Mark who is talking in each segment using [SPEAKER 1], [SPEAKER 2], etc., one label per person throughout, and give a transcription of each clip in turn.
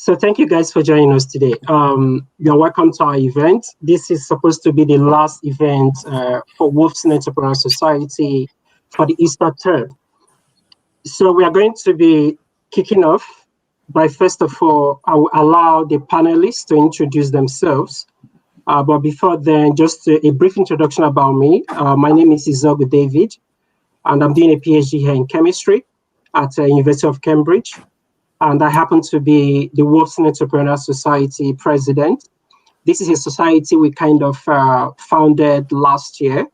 [SPEAKER 1] So thank you guys for joining us today. You're welcome to our event. This is supposed to be the last event for Wolfson Entrepreneurial Society for the Easter term. So we are going to be kicking off by, first of all, I will allow the panelists to introduce themselves. But before then, just a brief introduction about me. My name is Izogu David, and I'm doing a PhD here in chemistry at the University of Cambridge. And I happen to be the Wolfson Entrepreneurial Society president. This is a society we kind of founded last year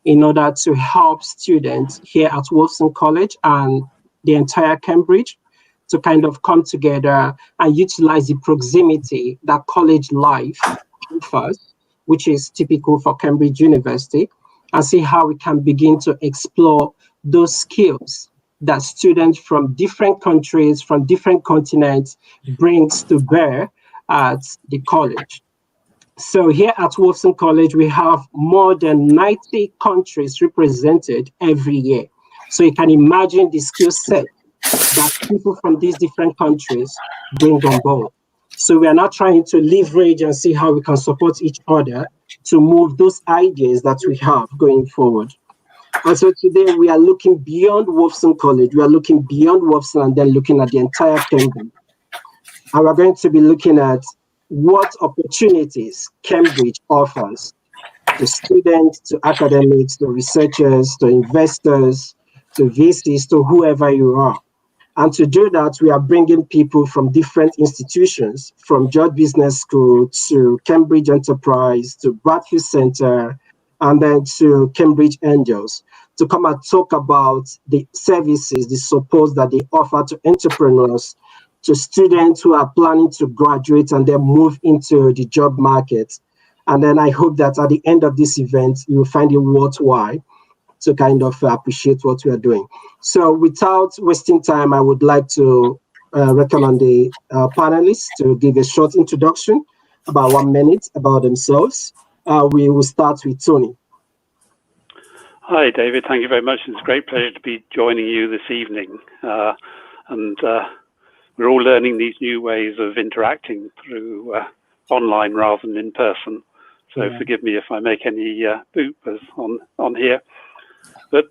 [SPEAKER 1] in order to help students here at Wolfson College and the entire Cambridge to kind of come together and utilize the proximity that college life offers, which is typical for Cambridge University, and see how we can begin to explore those skills that students from different countries, from different continents brings to bear at the college. So here at Wolfson College, we have more than 90 countries represented every year. So you can imagine the skill set that people from these different countries bring on board. So we are now trying to leverage and see how we can support each other to move those ideas that we have going forward. And so today we are looking beyond Wolfson College. We are looking beyond Wolfson and then looking at the entire Cambridge. And we're going to be looking at what opportunities Cambridge offers to students, to academics, to researchers, to investors, to VCs, to whoever you are. And to do that, we are bringing people from different institutions, from George Business School to Cambridge Enterprise to Raffia Center, and then to Cambridge Angels, to come and talk about the services, the support that they offer to entrepreneurs, to students who are planning to graduate and then move into the job market. And then I hope that at the end of this event, you will find it worthwhile to kind of appreciate what we are doing. So without wasting time, I would like to recommend the panelists to give a short introduction, about 1 minute, about themselves. We will start with Tony.
[SPEAKER 2] Hi, David. Thank you very much. It's a great pleasure to be joining you this evening. We're all learning these new ways of interacting through online rather than in person. So forgive me if I make any bloopers on here. But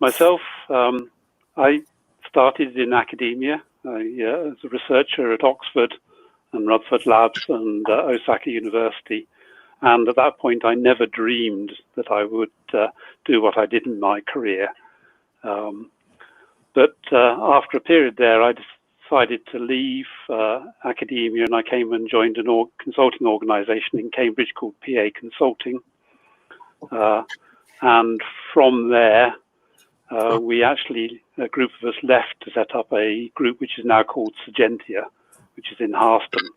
[SPEAKER 2] myself, I started in academia as a researcher at Oxford and Rutherford Labs and Osaka University. And at that point, I never dreamed that I would do what I did in my career. But after a period there, I decided to leave academia, and I came and joined a consulting organization in Cambridge called PA Consulting. And from there, we actually, a group of us left to set up a group which is now called Sagentia, which is in Harston.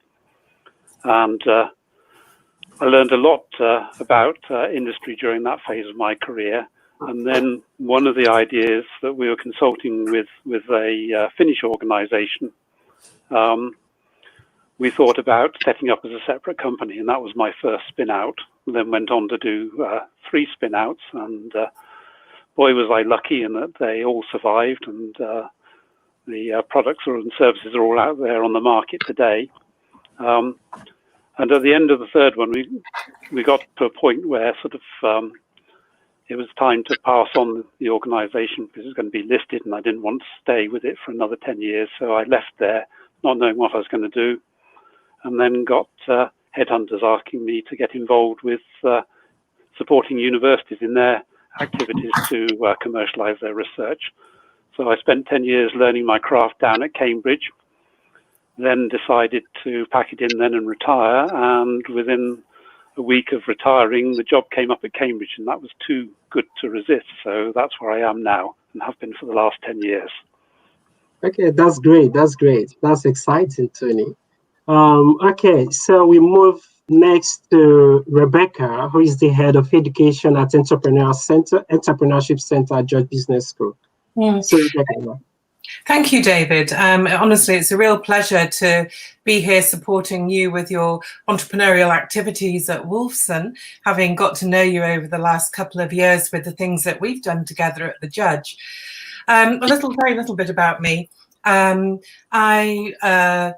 [SPEAKER 2] And I learned a lot about industry during that phase of my career. And then one of the ideas that we were consulting with a Finnish organization, we thought about setting up as a separate company, and that was my first spin out. Then went on to do 3 spin outs, and boy was I lucky in that they all survived, and the products and services are all out there on the market today. And at the end of the third one, we got to a point where sort of it was time to pass on the organization because it was going to be listed, and I didn't want to stay with it for another 10 years. So I left there not knowing what I was going to do, and then got headhunters asking me to get involved with supporting universities in their activities to commercialize their research. So I spent 10 years learning my craft down at Cambridge, then decided to pack it in then and retire. And within a week of retiring, the job came up at Cambridge, and that was too good to resist. So that's where I am now and have been for the last 10 years.
[SPEAKER 1] Okay, that's great. That's great. That's exciting, Tony. Okay, so we move next to Rebecca, who is the head of education at Entrepreneurship Center at George Business School. So Rebecca.
[SPEAKER 3] Thank you, David. Honestly, it's a real pleasure to be here supporting you with your entrepreneurial activities at Wolfson, having got to know you over the last couple of years with the things that we've done together at the Judge. Very little bit about me. I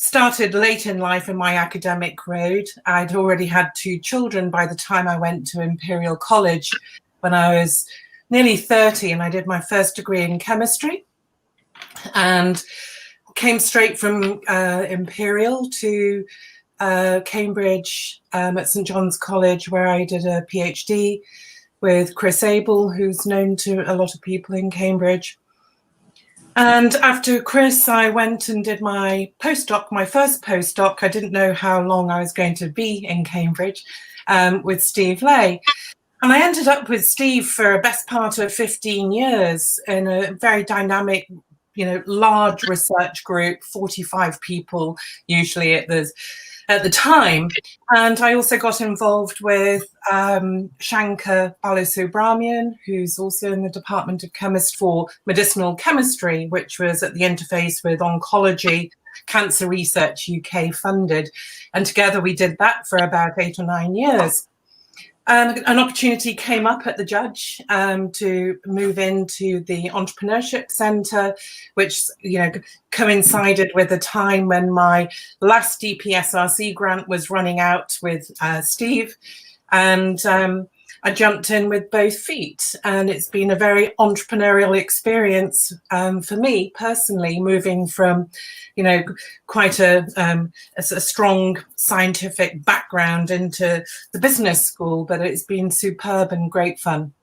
[SPEAKER 3] started late in life in my academic road. I'd already had 2 children by the time I went to Imperial College when I was nearly 30, and I did my first degree in chemistry and came straight from Imperial to Cambridge at St John's College, where I did a PhD with Chris Abel, who's known to a lot of people in Cambridge. And after Chris, I went and did my postdoc, my first postdoc. I didn't know how long I was going to be in Cambridge, with Steve Lay. And I ended up with Steve for a best part of 15 years in a very dynamic, large research group, 45 people usually at the time. And I also got involved with Shankar Balasubramanian, who's also in the Department of Chemistry for Medicinal Chemistry, which was at the interface with Oncology, Cancer Research UK funded. And together we did that for about 8 or 9 years. An opportunity came up at the Judge to move into the Entrepreneurship Center, which coincided with the time when my last DPSRC grant was running out with Steve, and I jumped in with both feet. And it's been a very entrepreneurial experience for me personally, moving from quite a strong scientific background into the business school, but it's been superb and great fun.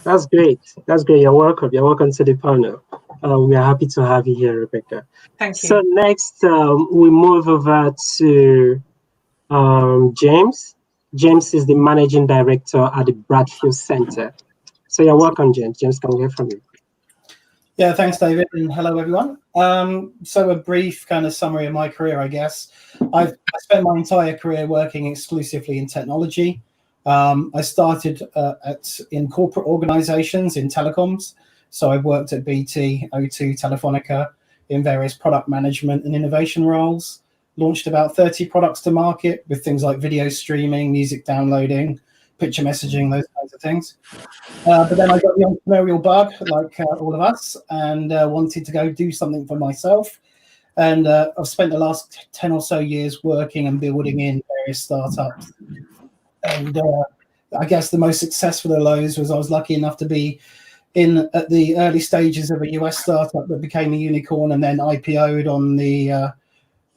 [SPEAKER 1] That's great. That's great. You're welcome. You're welcome to the panel. We are happy to have you here, Rebecca.
[SPEAKER 3] Thank you.
[SPEAKER 1] So next, we move over to James. James is the Managing Director at the Raffia Center. So you're welcome, James. James, can we hear from you?
[SPEAKER 4] Yeah, thanks, David, and hello, everyone. So a brief kind of summary of my career, I guess. I spent my entire career working exclusively in technology. I started in corporate organizations in telecoms. So I worked at BT, O2, Telefonica in various product management and innovation roles. Launched about 30 products to market with things like video streaming, music downloading, picture messaging, those kinds of things. But then I got the entrepreneurial bug, like all of us, and wanted to go do something for myself. And I've spent the last 10 or so years working and building in various startups. And I guess the most successful of those was I was lucky enough to be at the early stages of a US startup that became a unicorn and then IPO'd on the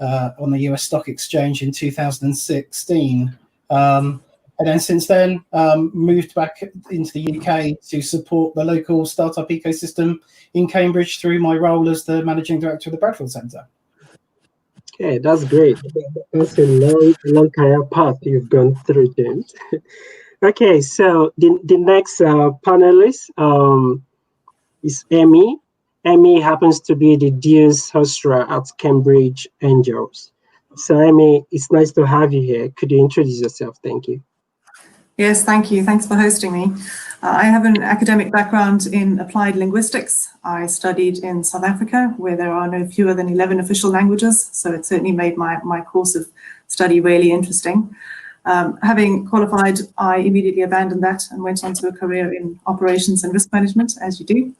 [SPEAKER 4] US stock exchange in 2016. And then since then, moved back into the UK to support the local startup ecosystem in Cambridge through my role as the Managing Director of the Raffia Center.
[SPEAKER 1] Okay, that's great. That's a long career path you've gone through, James. Okay, so the next panelist is Emmy. Emmy happens to be the Deus Hostra at Cambridge Angels. So Emmy, it's nice to have you here. Could you introduce yourself? Thank you.
[SPEAKER 5] Yes, thank you. Thanks for hosting me. I have an academic background in applied linguistics. I studied in South Africa, where there are no fewer than 11 official languages. So it certainly made my course of study really interesting. Having qualified, I immediately abandoned that and went on to a career in operations and risk management, as you do.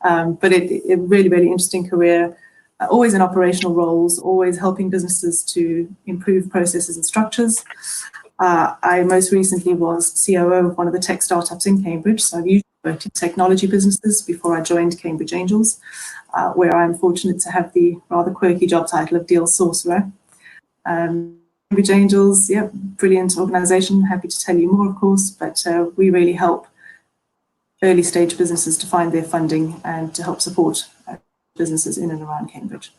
[SPEAKER 5] But a really, really interesting career, always in operational roles, always helping businesses to improve processes and structures. I most recently was COO of one of the tech startups in Cambridge. So I've usually worked in technology businesses before I joined Cambridge Angels, where I'm fortunate to have the rather quirky job title of Deal Sorcerer. Cambridge Angels, yeah, brilliant organization. Happy to tell you more, of course, but we really help early stage businesses to find their funding and to help support businesses in and around Cambridge.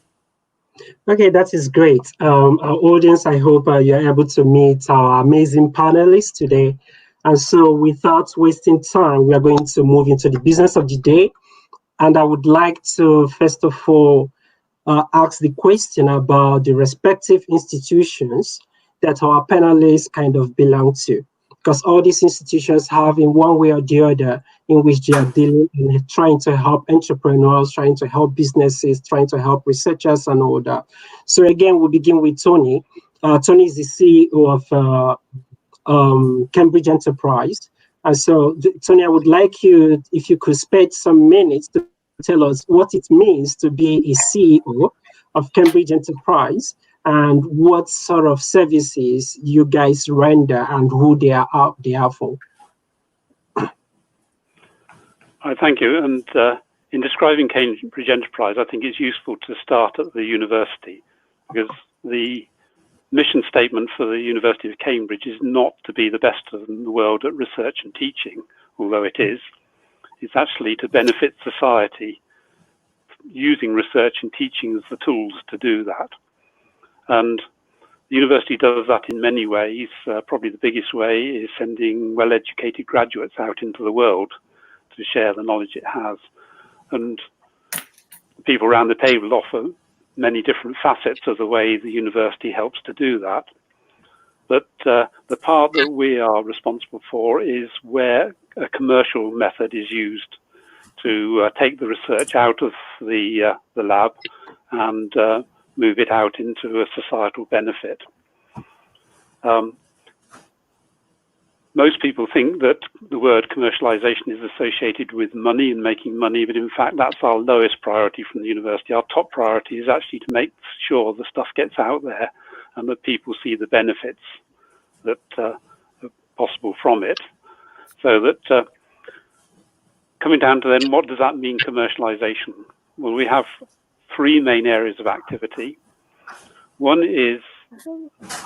[SPEAKER 1] Okay, that is great. Our audience, I hope you're able to meet our amazing panelists today. And so without wasting time, we are going to move into the business of the day. And I would like to, first of all, ask the question about the respective institutions that our panelists kind of belong to. Because all these institutions have, in one way or the other, in which they are dealing and trying to help entrepreneurs, trying to help businesses, trying to help researchers and all that. So again, we'll begin with Tony. Tony is the CEO of Cambridge Enterprise. And so, Tony, I would like you, if you could spend some minutes to tell us what it means to be a CEO of Cambridge Enterprise and what sort of services you guys render and who they are for.
[SPEAKER 2] Thank you. And in describing Cambridge Enterprise, I think it's useful to start at the university, because the mission statement for the University of Cambridge is not to be the best in the world at research and teaching, although it is. It's actually to benefit society, using research and teaching as the tools to do that. And the university does that in many ways. Probably the biggest way is sending well-educated graduates out into the world to share the knowledge it has. And people around the table offer many different facets of the way the university helps to do that. But the part that we are responsible for is where a commercial method is used to take the research out of the lab and move it out into a societal benefit. Most people think that the word commercialization is associated with money and making money, but in fact that's our lowest priority from the university. Our top priority is actually to make sure the stuff gets out there and that people see the benefits that are possible from it. So that coming down to then, what does that mean, commercialization? Well, we have three main areas of activity. One is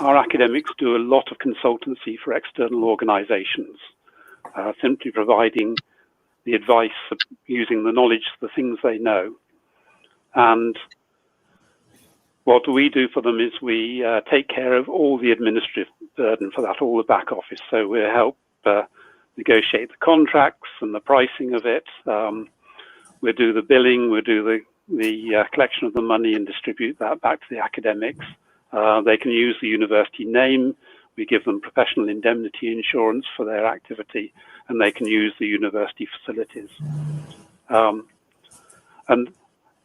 [SPEAKER 2] our academics do a lot of consultancy for external organizations, simply providing the advice of using the knowledge, the things they know. And what we do for them is we take care of all the administrative burden for that, all the back office. So we help negotiate the contracts and the pricing of it. We'll do the billing, we'll do the collection of the money and distribute that back to the academics. They can use the university name. We give them professional indemnity insurance for their activity, and they can use the university facilities. And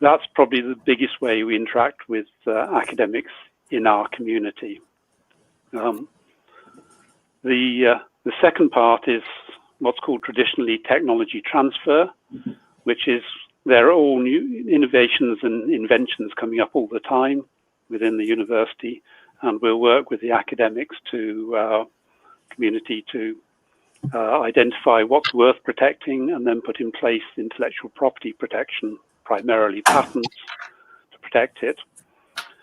[SPEAKER 2] that's probably the biggest way we interact with academics in our community. The second part is what's called traditionally technology transfer, which is there are all new innovations and inventions coming up all the time within the university, and we'll work with the academics to community to identify what's worth protecting and then put in place intellectual property protection, primarily patents, to protect it.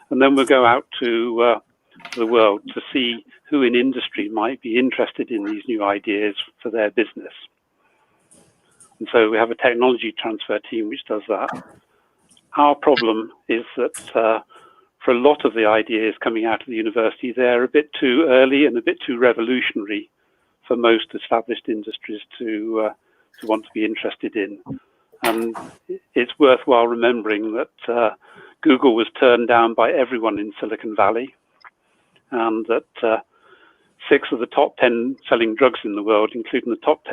[SPEAKER 2] And then we'll go out to the world to see who in industry might be interested in these new ideas for their business. And so we have a technology transfer team which does that. Our problem is that for a lot of the ideas coming out of the university, they're a bit too early and a bit too revolutionary for most established industries to want to be interested in. And it's worthwhile remembering that Google was turned down by everyone in Silicon Valley, and that 6 of the top 10 selling drugs in the world, including the top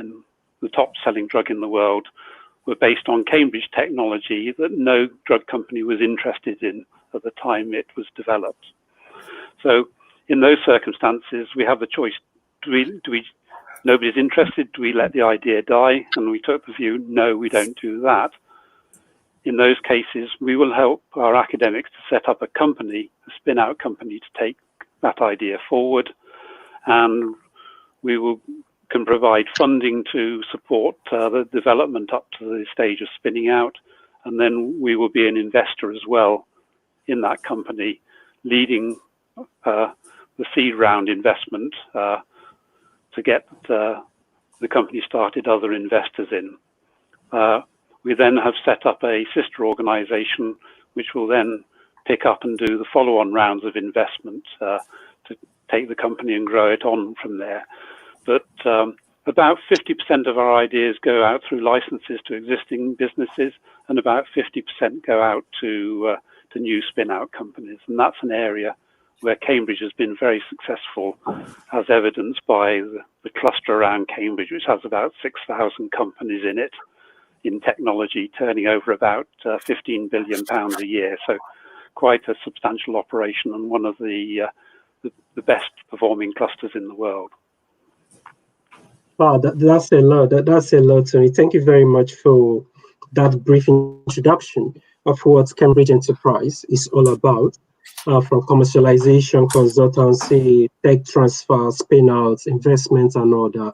[SPEAKER 2] selling drug in the world, were based on Cambridge technology that no drug company was interested in at the time it was developed. So in those circumstances, we have the choice. Nobody's interested, do we let the idea die? And we took the view, no, we don't do that. In those cases, we will help our academics to set up a company, a spin-out company, to take that idea forward. And we can provide funding to support the development up to the stage of spinning out. And then we will be an investor as well in that company, leading the seed round investment to get the company started, other investors in. We then have set up a sister organization which will then pick up and do the follow-on rounds of investment to take the company and grow it on from there. But about 50% of our ideas go out through licenses to existing businesses, and about 50% go out to new spin-out companies. And that's an area where Cambridge has been very successful, as evidenced by the cluster around Cambridge, which has about 6,000 companies in it, in technology, turning over about £15 billion a year. So quite a substantial operation, and one of the best performing clusters in the world.
[SPEAKER 1] Wow, that's a lot. That's a lot, Tony. Thank you very much for that brief introduction. of what Cambridge Enterprise is all about, from commercialization, consultancy, tech transfer, spin-outs, investments, and all that.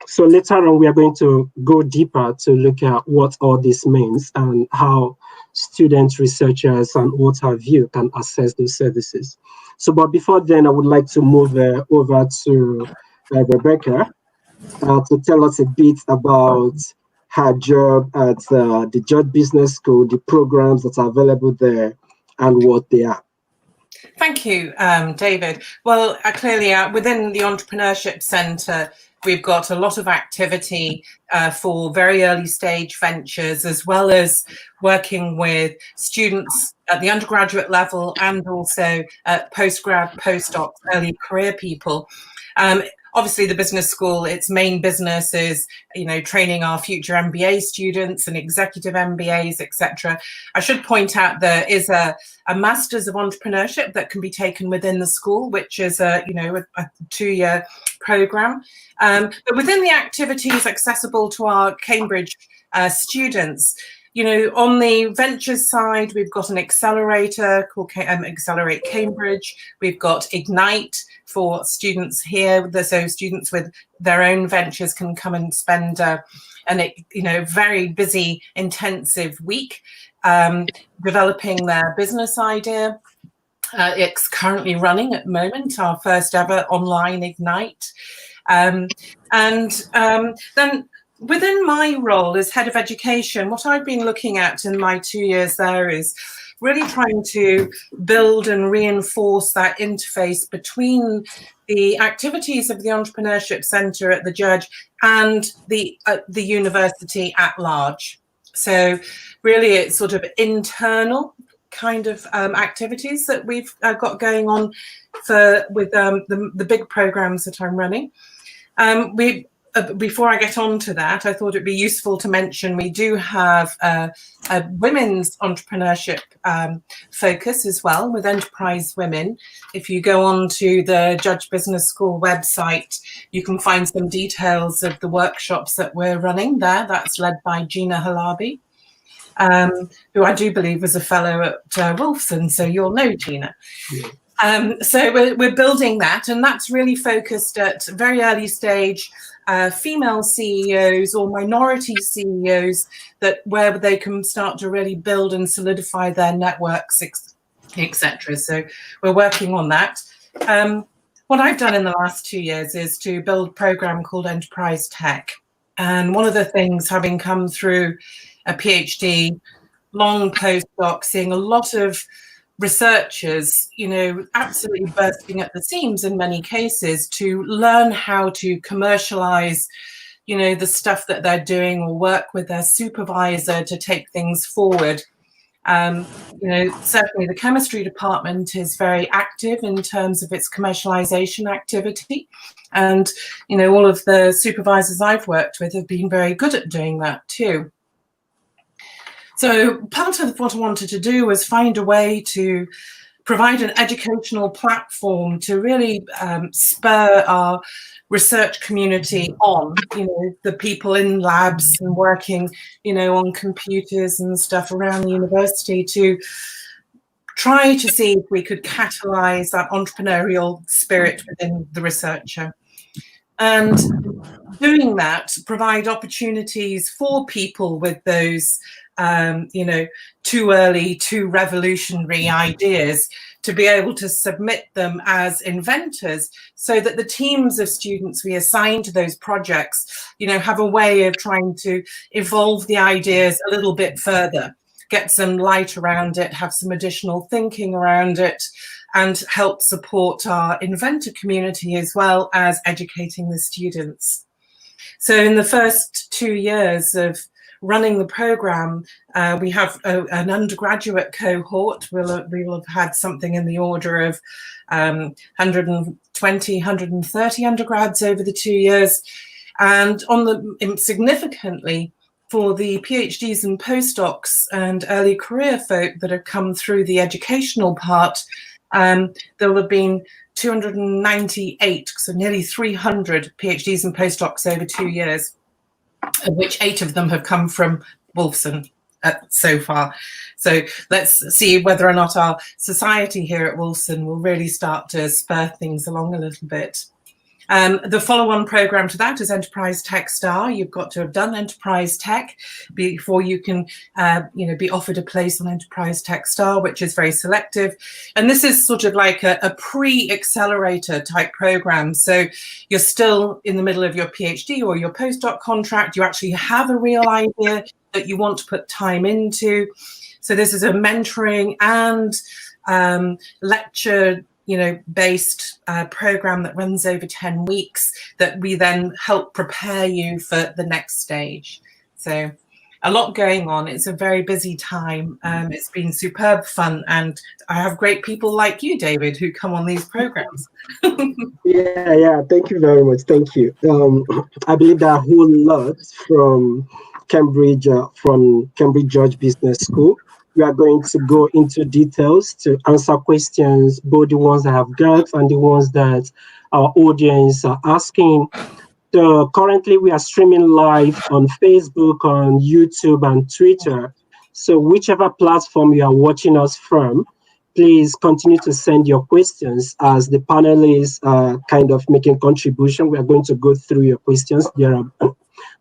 [SPEAKER 1] So later on, we are going to go deeper to look at what all this means and how students, researchers, and what have you can access those services. So, but before then, I would like to move over to Rebecca to tell us a bit about her job at the George Business School, the programs that are available there, and what they are.
[SPEAKER 3] Thank you, David. Well, clearly within the Entrepreneurship Centre, we've got a lot of activity for very early stage ventures, as well as working with students at the undergraduate level and also postgrad, postdocs, early career people. Obviously, the business school, its main business is, training our future MBA students and executive MBAs, etc. I should point out there is a Masters of Entrepreneurship that can be taken within the school, which is a 2-year program. But within the activities accessible to our Cambridge students, on the ventures side, we've got an accelerator called Accelerate Cambridge. We've got Ignite for students here. So students with their own ventures can come and spend a very busy, intensive week developing their business idea. It's currently running at the moment, our first ever online Ignite. Then within my role as head of education, what I've been looking at in my 2 years there is really trying to build and reinforce that interface between the activities of the Entrepreneurship Centre at the Judge and the university at large. So really it's sort of internal kind of activities that we've got going on with the big programs that I'm running. Before I get on to that, I thought it'd be useful to mention we do have a women's entrepreneurship focus as well with Enterprise Women. If you go on to the Judge Business School website, you can find some details of the workshops that we're running there. That's led by Gina Halabi, who I do believe was a fellow at Wolfson, so you'll know Gina. Yeah. So we're building that, and that's really focused at very early stage female CEOs or minority CEOs, where they can start to really build and solidify their networks, etc. So we're working on that. What I've done in the last 2 years is to build a program called Enterprise Tech. And one of the things, having come through a PhD, long postdoc, seeing a lot of researchers, absolutely bursting at the seams in many cases to learn how to commercialize, the stuff that they're doing, or work with their supervisor to take things forward. Certainly the chemistry department is very active in terms of its commercialization activity. And, all of the supervisors I've worked with have been very good at doing that too. So part of what I wanted to do was find a way to provide an educational platform to really spur our research community on, the people in labs and working, on computers and stuff around the university, to try to see if we could catalyze that entrepreneurial spirit within the researcher. And doing that, provide opportunities for people with those too early, too revolutionary ideas to be able to submit them as inventors, so that the teams of students we assign to those projects, have a way of trying to evolve the ideas a little bit further, get some light around it, have some additional thinking around it, and help support our inventor community as well as educating the students. So in the first 2 years of running the program, we have an undergraduate cohort. We'll have had something in the order of 120, 130 undergrads over the 2 years. And significantly, for the PhDs and postdocs and early career folk that have come through the educational part, there will have been 298, so nearly 300 PhDs and postdocs over 2 years, of which 8 of them have come from Wolfson. so far. So let's see whether or not our society here at Wolfson will really start to spur things along a little bit. The follow-on program to that is Enterprise Tech Star. You've got to have done Enterprise Tech before you can, be offered a place on Enterprise Tech Star, which is very selective. And this is sort of like a pre-accelerator type program. So you're still in the middle of your PhD or your postdoc contract. You actually have a real idea that you want to put time into. So this is a mentoring and lecture based program that runs over 10 weeks that we then help prepare you for the next stage. So a lot going on. It's a very busy time. It's been superb fun, and I have great people like you, David, who come on these programs.
[SPEAKER 1] Yeah. Thank you very much. Thank you. I believe there are a whole lot from Cambridge George Business School. We are going to go into details to answer questions, both the ones that I have got and the ones that our audience are asking. So currently we are streaming live on Facebook, on YouTube and Twitter. So whichever platform you are watching us from, please continue to send your questions as the panelists are kind of making contribution. We are going to go through your questions there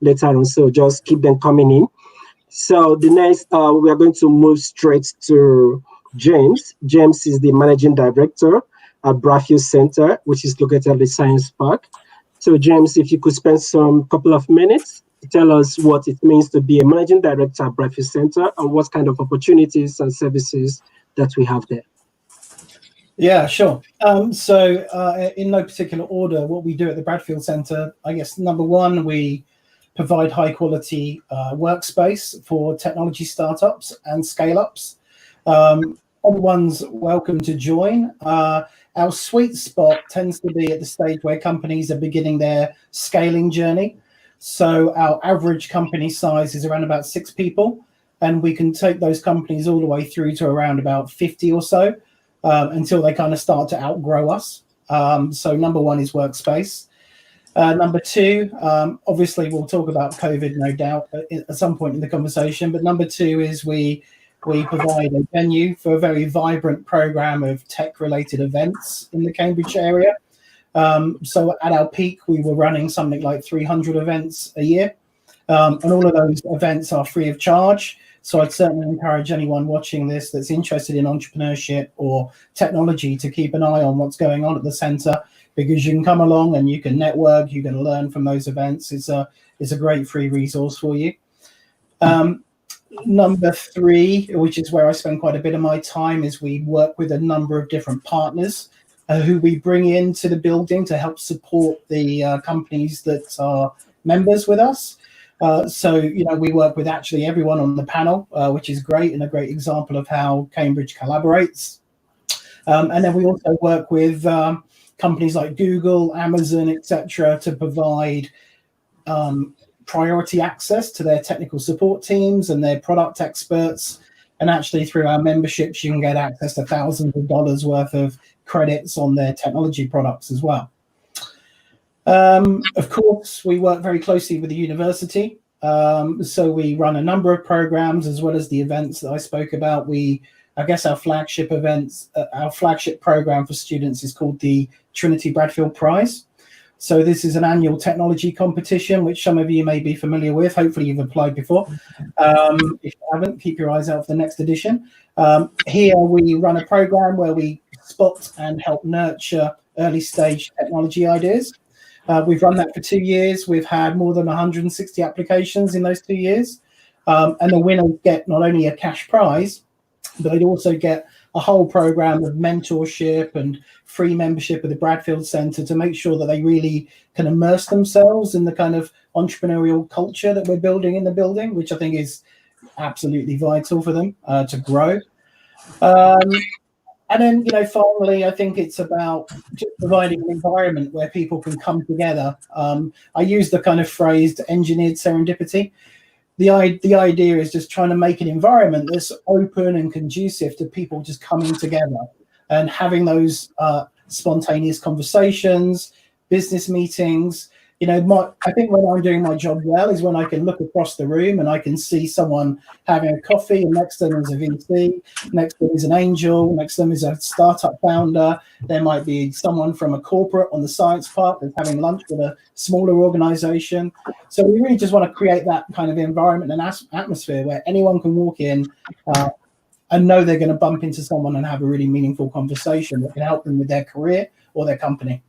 [SPEAKER 1] later on, so just keep them coming in. So the next, we are going to move straight to James. James is the managing director at Raffia Center, which is located at the Science Park. So James, if you could spend some couple of minutes to tell us what it means to be a managing director at Raffia Center and what kind of opportunities and services that we have there.
[SPEAKER 4] Yeah, sure. So in no particular order, what we do at the Bradfield Center, I guess, number one, we provide high quality workspace for technology startups and scale-ups. Everyone's welcome to join. Our sweet spot tends to be at the stage where companies are beginning their scaling journey. So our average company size is around about 6 people, and we can take those companies all the way through to around about 50 or so until they kind of start to outgrow us. So number one is workspace. Number two, obviously we'll talk about COVID, no doubt, at some point in the conversation. But number two is we provide a venue for a very vibrant program of tech-related events in the Cambridge area. So at our peak, we were running something like 300 events a year. And all of those events are free of charge. So I'd certainly encourage anyone watching this that's interested in entrepreneurship or technology to keep an eye on what's going on at the center, because you can come along and you can network, you can learn from those events. It's a great free resource for you. Number three, which is where I spend quite a bit of my time, is we work with a number of different partners who we bring into the building to help support the companies that are members with us. So, we work with actually everyone on the panel, which is great and a great example of how Cambridge collaborates. And then we also work with companies like Google, Amazon, etc., to provide priority access to their technical support teams and their product experts. And actually, through our memberships, you can get access to thousands of dollars worth of credits on their technology products as well. Of course, we work very closely with the university. So we run a number of programs as well as the events that I spoke about. Our flagship events, our flagship program for students is called the Trinity Bradfield Prize. So this is an annual technology competition, which some of you may be familiar with. Hopefully you've applied before. If you haven't, keep your eyes out for the next edition. Here we run a program where we spot and help nurture early stage technology ideas. We've run that for 2 years. We've had more than 160 applications in those 2 years. And the winners get not only a cash prize, but they'd also get a whole program of mentorship and free membership of the Bradfield Center to make sure that they really can immerse themselves in the kind of entrepreneurial culture that we're building in the building, which I think is absolutely vital for them to grow. And then, finally, I think it's about just providing an environment where people can come together. I use the kind of phrase engineered serendipity. The idea is just trying to make an environment that's open and conducive to people just coming together and having those spontaneous conversations, business meetings, you know, I think when I'm doing my job well is when I can look across the room and I can see someone having a coffee, and next to them is a VC, next to them is an angel, next to them is a startup founder. There might be someone from a corporate on the science part that's having lunch with a smaller organization. So we really just want to create that kind of environment and atmosphere where anyone can walk in and know they're going to bump into someone and have a really meaningful conversation that can help them with their career or their company.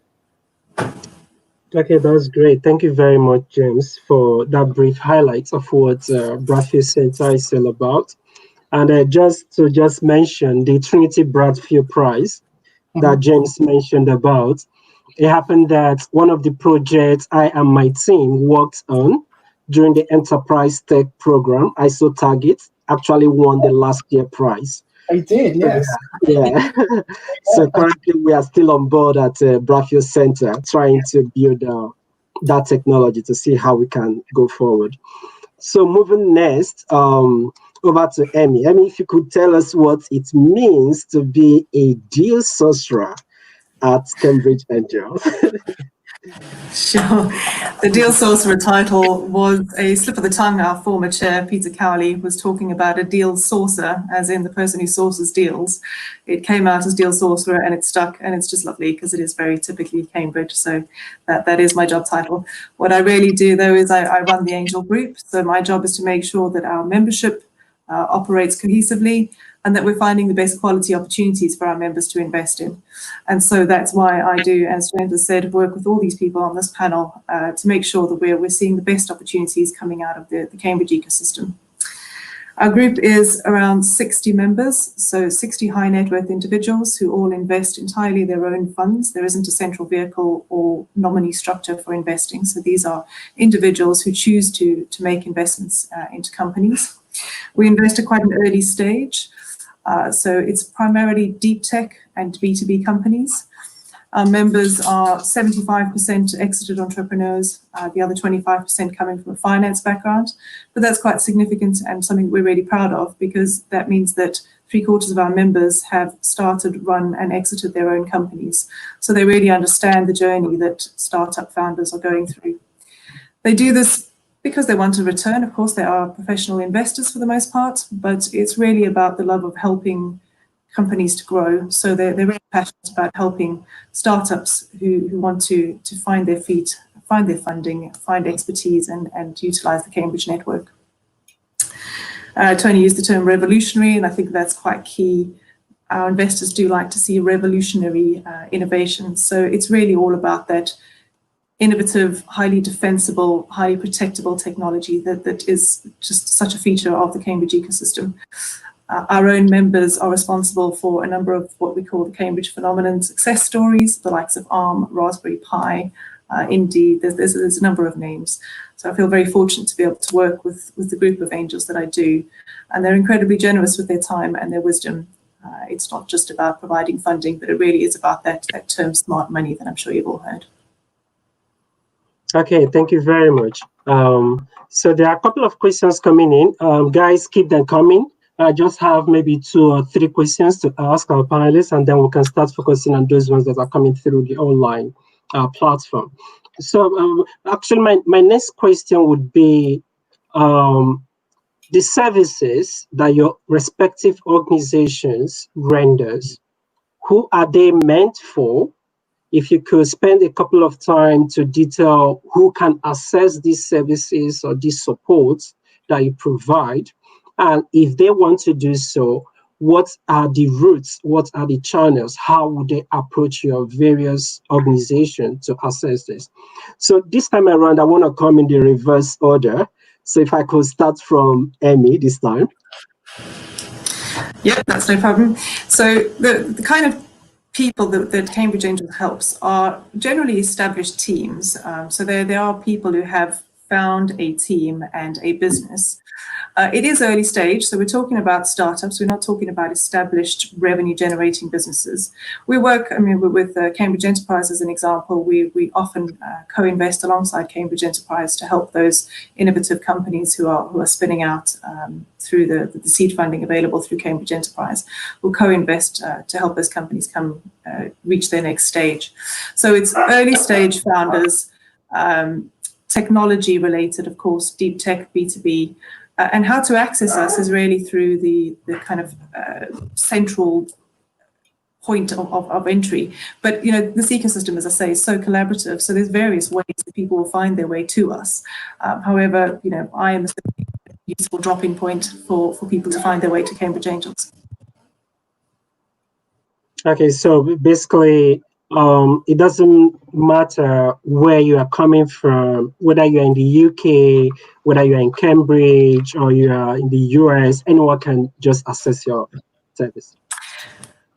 [SPEAKER 1] Okay, that's great. Thank you very much, James, for that brief highlight of what Raffia Center is all about. And just to mention the Trinity Bradfield Prize that James mentioned about, it happened that one of the projects I and my team worked on during the Enterprise Tech Program, ISO Target, actually won the last year prize.
[SPEAKER 4] I did, yes.
[SPEAKER 1] Yeah. So currently we are still on board at Raffia Center trying to build that technology to see how we can go forward. So moving next over to Emmy. Emmy, if you could tell us what it means to be a deal sorcerer at Cambridge Angels.
[SPEAKER 5] Sure. The deal sorcerer title was a slip of the tongue. Our former chair, Peter Cowley, was talking about a deal sourcer, as in the person who sources deals. It came out as deal sorcerer and it stuck, and it's just lovely because it is very typically Cambridge. So that is my job title. What I really do, though, is I run the Angel Group. So my job is to make sure that our membership operates cohesively, and that we're finding the best quality opportunities for our members to invest in. And so that's why I do, as James has said, work with all these people on this panel to make sure that we're seeing the best opportunities coming out of the Cambridge ecosystem. Our group is around 60 members, so 60 high net worth individuals who all invest entirely their own funds. There isn't a central vehicle or nominee structure for investing. So these are individuals who choose to make investments into companies. We invest at quite an early stage. So it's primarily deep tech and B2B companies. Our members are 75% exited entrepreneurs, the other 25% coming from a finance background. But that's quite significant and something we're really proud of, because that means that 3/4 of our members have started, run and exited their own companies. So they really understand the journey that startup founders are going through. They do this because they want a return. Of course, they are professional investors for the most part, but it's really about the love of helping companies to grow. So they're really passionate about helping startups who want to find their feet, find their funding, find expertise, and utilize the Cambridge network. Tony used the term revolutionary, and I think that's quite key. Our investors do like to see revolutionary innovation. So it's really all about that innovative, highly defensible, highly protectable technology that is just such a feature of the Cambridge ecosystem. Our own members are responsible for a number of what we call the Cambridge phenomenon success stories, the likes of ARM, Raspberry Pi, Indeed. There's a number of names. So I feel very fortunate to be able to work with the group of angels that I do. And they're incredibly generous with their time and their wisdom. It's not just about providing funding, but it really is about that term smart money that I'm sure you've all heard.
[SPEAKER 1] Okay, thank you very much. So there are a couple of questions coming in. Guys, keep them coming. I just have maybe 2 or 3 questions to ask our panelists, and then we can start focusing on those ones that are coming through the online platform. So actually, my next question would be the services that your respective organizations renders. Who are they meant for? If you could spend a couple of time to detail who can access these services or these supports that you provide, and if they want to do so, what are the routes, what are the channels, how would they approach your various organizations to access this? So this time around, I want to come in the reverse order. So if I could start from Emmy this time.
[SPEAKER 5] Yep, that's no problem. So the kind of people that Cambridge Angels helps are generally established teams. So they are people who have found a team and a business. It is early stage, so we're talking about startups. We're not talking about established revenue-generating businesses. We work, with Cambridge Enterprise as an example. We often co-invest alongside Cambridge Enterprise to help those innovative companies who are spinning out through the seed funding available through Cambridge Enterprise. We'll co-invest to help those companies reach their next stage. So it's early stage founders technology related, of course, deep tech, B2B, and how to access us is really through the kind of central point of entry. But this ecosystem, as I say, is so collaborative, so there's various ways that people will find their way to us. However, I am a useful dropping point for people to find their way to Cambridge Angels.
[SPEAKER 1] Okay, so basically, it doesn't matter where you are coming from, whether you're in the UK, whether you're in Cambridge, or you are in the US, anyone can just access your service.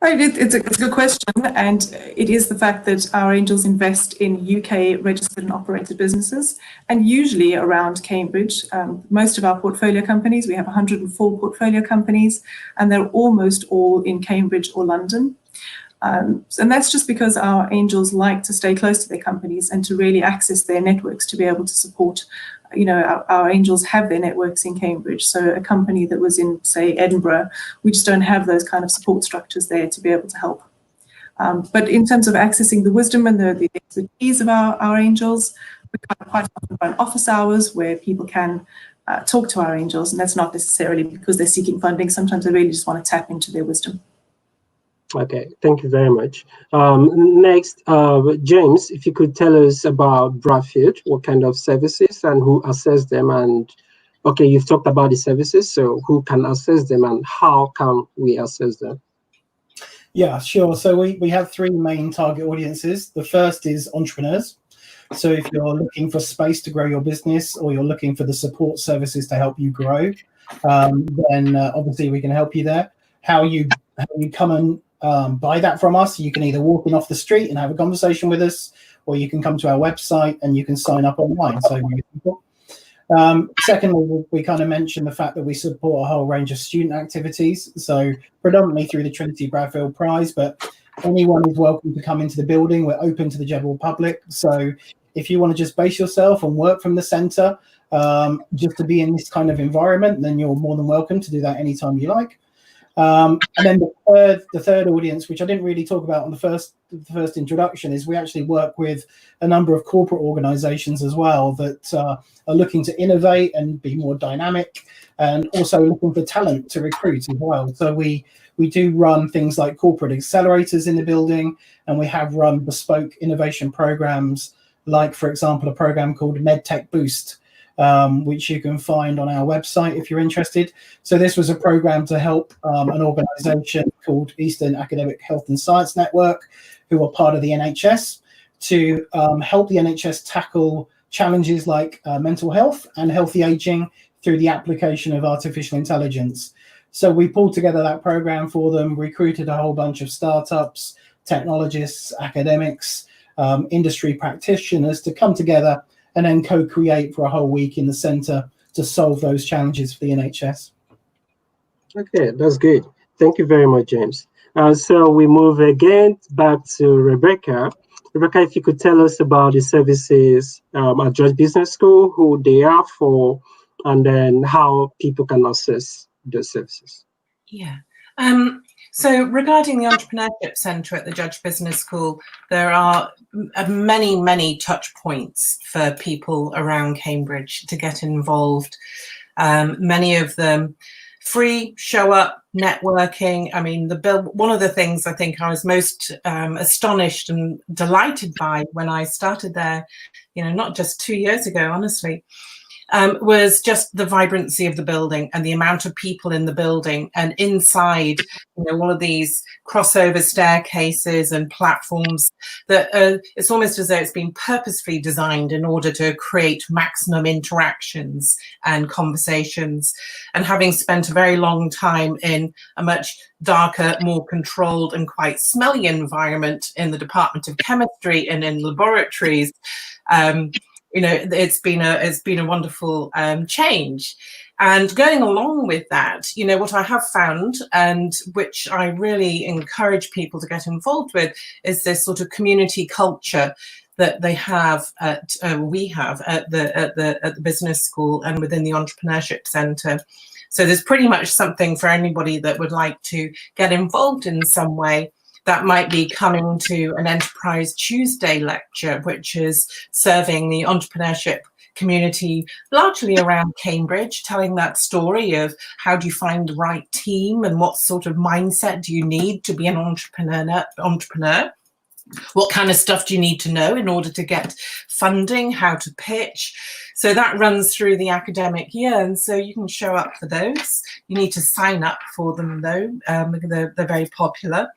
[SPEAKER 5] Right, it's a good question, and it is the fact that our angels invest in UK registered and operated businesses, and usually around Cambridge. Most of our portfolio companies, we have 104 portfolio companies, and they're almost all in Cambridge or London. And that's just because our angels like to stay close to their companies and to really access their networks to be able to support. Our angels have their networks in Cambridge. So a company that was in, say, Edinburgh, we just don't have those kind of support structures there to be able to help. But in terms of accessing the wisdom and the expertise of our angels, we quite often run office hours where people can talk to our angels, and that's not necessarily because they're seeking funding. Sometimes they really just want to tap into their wisdom.
[SPEAKER 1] Okay, thank you very much. Next, James, if you could tell us about Bradfield, what kind of services and who access them, and okay, you've talked about the services, so who can access them and how can we access them?
[SPEAKER 4] Yeah, sure. So we have three main target audiences. The first is entrepreneurs. So if you're looking for space to grow your business, or you're looking for the support services to help you grow, then obviously we can help you there. How you come and buy that from us, you can either walk in off the street and have a conversation with us, or you can come to our website and you can sign up online. So secondly, we kind of mentioned the fact that we support a whole range of student activities, so predominantly through the Trinity Bradfield Prize, but anyone is welcome to come into the building. We're open to the general public, so if you want to just base yourself and work from the centre, just to be in this kind of environment, then you're more than welcome to do that anytime you like. And then the third audience, which I didn't really talk about on the first introduction, is we actually work with a number of corporate organizations as well that are looking to innovate and be more dynamic, and also looking for talent to recruit as well. So we do run things like corporate accelerators in the building, and we have run bespoke innovation programs, like, for example, a program called MedTech Boost, which you can find on our website if you're interested. So this was a program to help an organization called Eastern Academic Health and Science Network, who are part of the NHS, to help the NHS tackle challenges like mental health and healthy aging through the application of artificial intelligence. So we pulled together that program for them, recruited a whole bunch of startups, technologists, academics, industry practitioners to come together and then co-create for a whole week in the centre to solve those challenges for the NHS. Okay,
[SPEAKER 1] that's good. Thank you very much, James. So we move again back to Rebecca. Rebecca, if you could tell us about the services at George Business School, who they are for, and then how people can access those services.
[SPEAKER 3] Yeah. So regarding the Entrepreneurship Centre at the Judge Business School, there are many, many touch points for people around Cambridge to get involved. Many of them free, show up, networking. I mean, one of the things I think I was most astonished and delighted by when I started there, not just 2 years ago, honestly, was just the vibrancy of the building and the amount of people in the building, and inside, all of these crossover staircases and platforms that it's almost as though it's been purposefully designed in order to create maximum interactions and conversations. And having spent a very long time in a much darker, more controlled and quite smelly environment in the Department of Chemistry and in laboratories, it's been a wonderful change. And going along with that, what I have found, and which I really encourage people to get involved with, is this sort of community culture that they have we have at the business school and within the Entrepreneurship Centre. So there's pretty much something for anybody that would like to get involved in some way. that might be coming to an Enterprise Tuesday lecture, which is serving the entrepreneurship community largely around Cambridge, telling that story of how do you find the right team and what sort of mindset do you need to be an entrepreneur. What kind of stuff do you need to know in order to get funding, how to pitch? So that runs through the academic year, and so you can show up for those. You need to sign up for them though, they're very popular.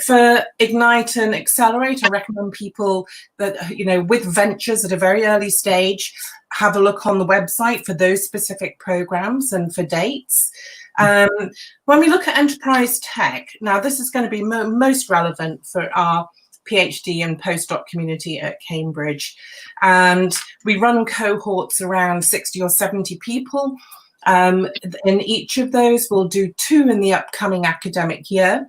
[SPEAKER 3] For Ignite and Accelerate, I recommend people that, you know, with ventures at a very early stage, have a look on the website for those specific programs and for dates. When we look at enterprise tech, now this is going to be most relevant for our PhD and postdoc community at Cambridge. And we run cohorts around 60 or 70 people. In each of those, we'll do 2 in the upcoming academic year.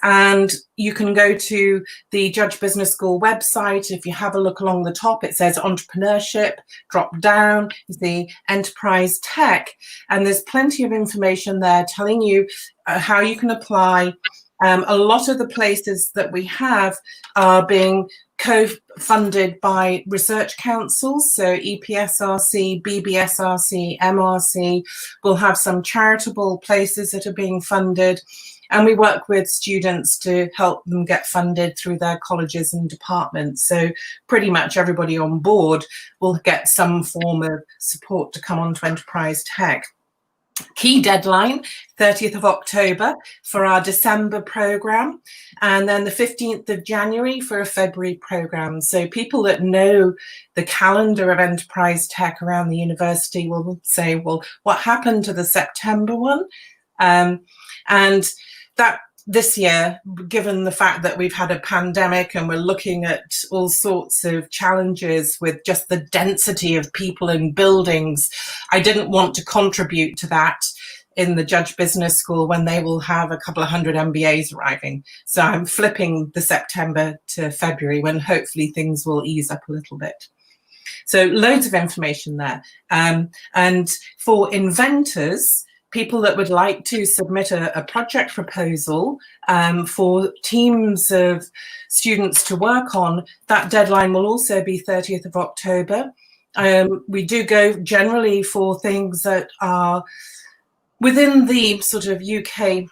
[SPEAKER 3] And you can go to the Judge Business School website. If you have a look along the top, it says Entrepreneurship. Drop down, you see Enterprise Tech, and there's plenty of information there telling you how you can apply. A lot of the places that we have are being co-funded by research councils, so EPSRC, BBSRC, MRC. We'll have some charitable places that are being funded. And we work with students to help them get funded through their colleges and departments. So pretty much everybody on board will get some form of support to come onto Enterprise Tech. Key deadline, 30th of October for our December program, and then the 15th of January for a February program. So people that know the calendar of Enterprise Tech around the university will say, well, what happened to the September one? And that this year, given the fact that we've had a pandemic and we're looking at all sorts of challenges with just the density of people in buildings, I didn't want to contribute to that in the Judge Business School when they will have a couple of hundred MBAs arriving. So I'm flipping the September to February when hopefully things will ease up a little bit. So loads of information there. And for inventors, people that would like to submit a project proposal for teams of students to work on, that deadline will also be 30th of October. We do go generally for things that are within the sort of UK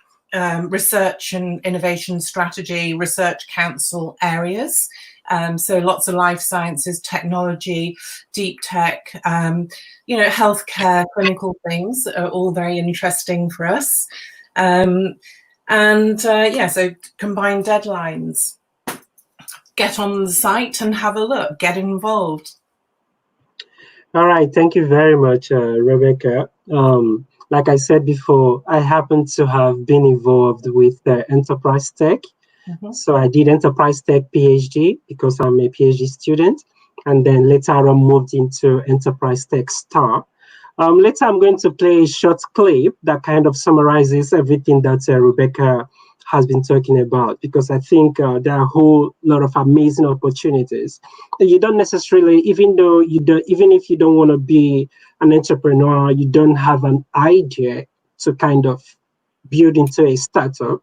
[SPEAKER 3] research and innovation strategy, research council areas. So lots of life sciences, technology, deep tech, you know, healthcare, clinical things are all very interesting for us. Yeah, so combined deadlines. Get on the site and have a look, get involved.
[SPEAKER 1] All right, thank you very much, Rebecca. Like I said before, I happen to have been involved with Enterprise Tech. So I did Enterprise Tech PhD because I'm a PhD student, and then later on moved into Enterprise Tech Star. Later I'm going to play a short clip that kind of summarizes everything that Rebecca has been talking about, because I think there are a whole lot of amazing opportunities. You don't necessarily, even if you don't want to be an entrepreneur, you don't have an idea to kind of build into a startup,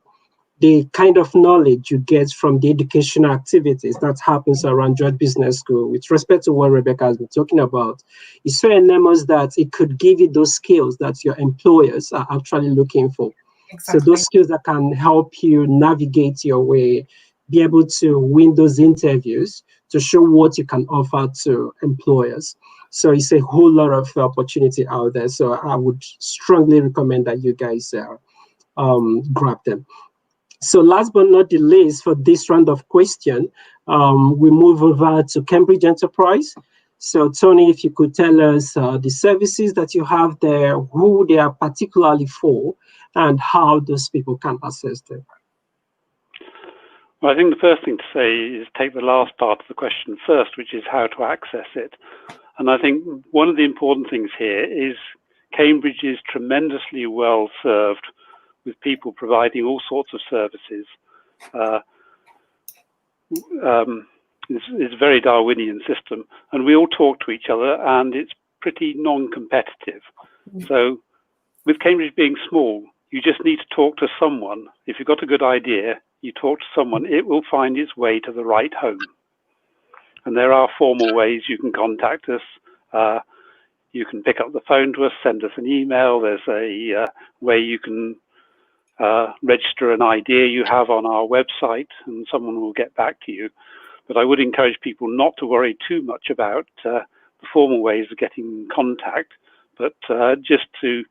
[SPEAKER 1] the kind of knowledge you get from the educational activities that happens around Judge Business School, with respect to what Rebecca has been talking about, is so enormous that it could give you those skills that your employers are actually looking for. Exactly. So those skills that can help you navigate your way, be able to win those interviews, to show what you can offer to employers. So it's a whole lot of opportunity out there. So I would strongly recommend that you guys grab them. So last but not the least, for this round of question, we move over to Cambridge Enterprise. So Tony, if you could tell us the services that you have there, who they are particularly for, and how those people can access them.
[SPEAKER 2] Well, I think the first thing to say is take the last part of the question first, which is how to access it. And I think one of the important things here is Cambridge is tremendously well served with people providing all sorts of services. It's a very Darwinian system, and we all talk to each other, and it's pretty non-competitive. So with Cambridge being small, you just need to talk to someone. If you've got a good idea, you talk to someone, it will find its way to the right home. And there are formal ways you can contact us. You can pick up the phone to us, send us an email. There's a way you can register an idea you have on our website, and someone will get back to you. But I would encourage people not to worry too much about the formal ways of getting in contact, but just to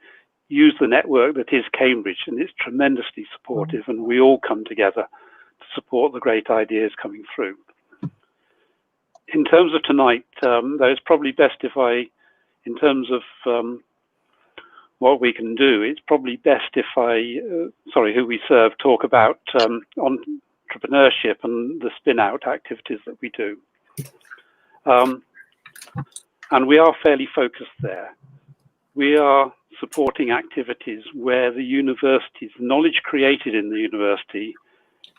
[SPEAKER 2] use the network that is Cambridge, and it's tremendously supportive, and we all come together to support the great ideas coming through. In terms of tonight, though, it's probably best if in terms of what we can do, it's probably best if who we serve, talk about entrepreneurship and the spin-out activities that we do. And we are fairly focused there. We are supporting activities where the university's knowledge created in the university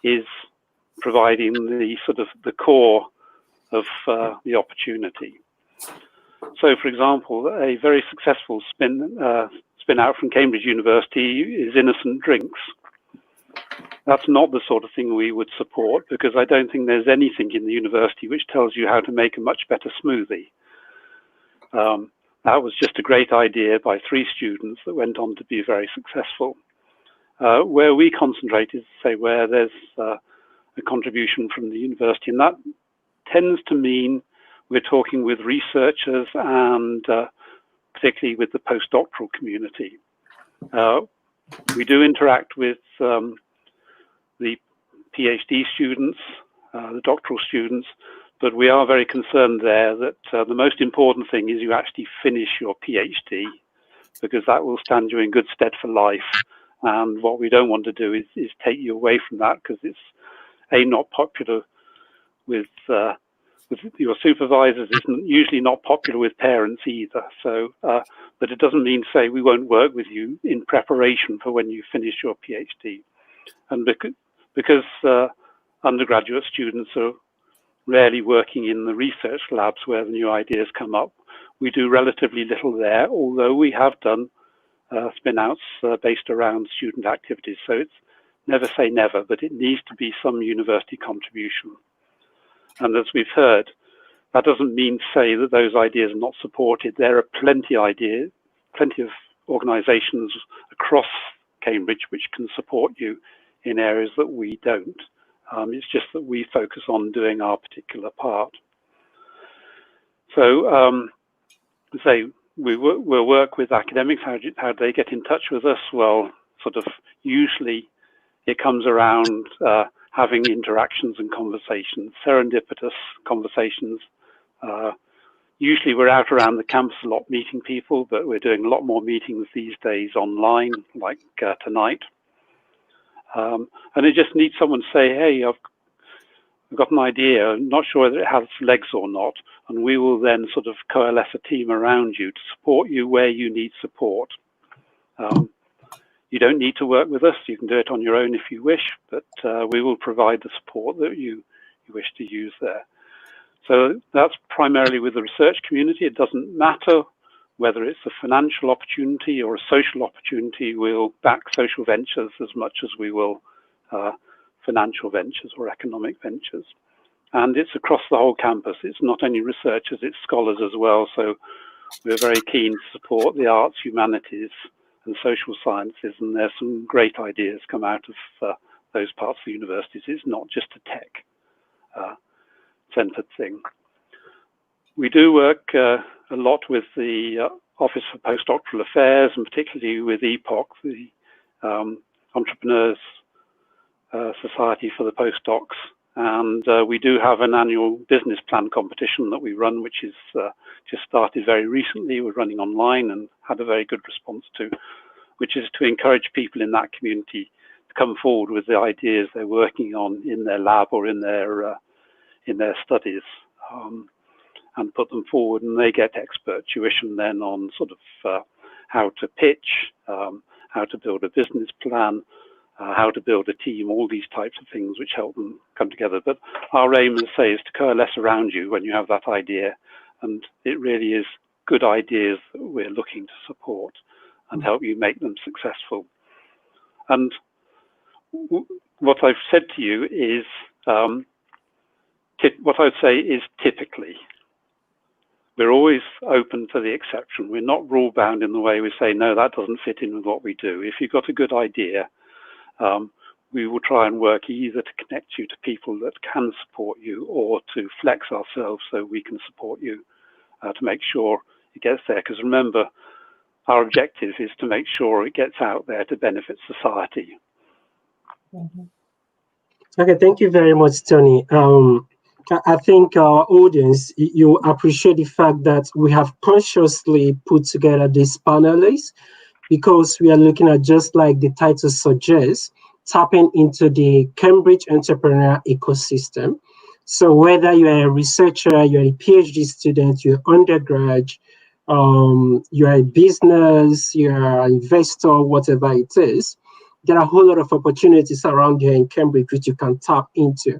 [SPEAKER 2] is providing the sort of the core of the opportunity. So, for example, a very successful spin out from Cambridge University is innocent drinks. That's not the sort of thing we would support, because I don't think there's anything in the university which tells you how to make a much better smoothie. That was just a great idea by 3 students that went on to be very successful. Where we concentrate is, say, where there's a contribution from the university, and that tends to mean we're talking with researchers and particularly with the postdoctoral community. We do interact with the PhD students, the doctoral students, but we are very concerned there that the most important thing is you actually finish your PhD, because that will stand you in good stead for life. And what we don't want to do is take you away from that, because it's not popular with your supervisors, is usually not popular with parents either. So, but it doesn't mean, say, we won't work with you in preparation for when you finish your PhD. And because undergraduate students are rarely working in the research labs where the new ideas come up, we do relatively little there, although we have done spin-outs based around student activities. So it's never say never, but it needs to be some university contribution. And as we've heard, that doesn't mean to say that those ideas are not supported. There are plenty of organizations across Cambridge which can support you in areas that we don't. It's just that we focus on doing our particular part. So, we'll work with academics. How do they get in touch with us? Well, sort of usually it comes around having interactions and conversations, serendipitous conversations. Usually we're out around the campus a lot meeting people, but we're doing a lot more meetings these days online, like tonight. And it just needs someone to say, hey, I've got an idea, I'm not sure whether it has legs or not, and we will then sort of coalesce a team around you to support you where you need support. You don't need to work with us, you can do it on your own if you wish, but we will provide the support that you wish to use there. So that's primarily with the research community. It doesn't matter whether it's a financial opportunity or a social opportunity. We'll back social ventures as much as we will financial ventures or economic ventures. And it's across the whole campus. It's not only researchers, it's scholars as well. So we're very keen to support the arts, humanities, and social sciences. And there's some great ideas come out of those parts of the universities. It's not just a tech-centered thing. We do work a lot with the Office for Postdoctoral Affairs, and particularly with EPOC, the Entrepreneurs Society for the Postdocs. And we do have an annual business plan competition that we run, which is just started very recently. We're running online and had a very good response to, which is to encourage people in that community to come forward with the ideas they're working on in their lab or in their studies. And put them forward, and they get expert tuition then on sort of how to pitch, how to build a business plan, how to build a team, all these types of things which help them come together. But our aim, as I say, is to coalesce around you when you have that idea, and it really is good ideas that we're looking to support and help you make them successful. And what I've said to you is, what I would say is typically. We're always open to the exception. We're not rule bound in the way we say, no, that doesn't fit in with what we do. If you've got a good idea, we will try and work either to connect you to people that can support you or to flex ourselves so we can support you to make sure it gets there. Because remember, our objective is to make sure it gets out there to benefit society.
[SPEAKER 1] Okay, thank you very much, Tony. I think our audience, you appreciate the fact that we have consciously put together these panelists because we are looking at, just like the title suggests, tapping into the Cambridge Entrepreneurial Ecosystem. So whether you're a researcher, you're a PhD student, you're undergrad, you're a business, you're an investor, whatever it is, there are a whole lot of opportunities around here in Cambridge which you can tap into.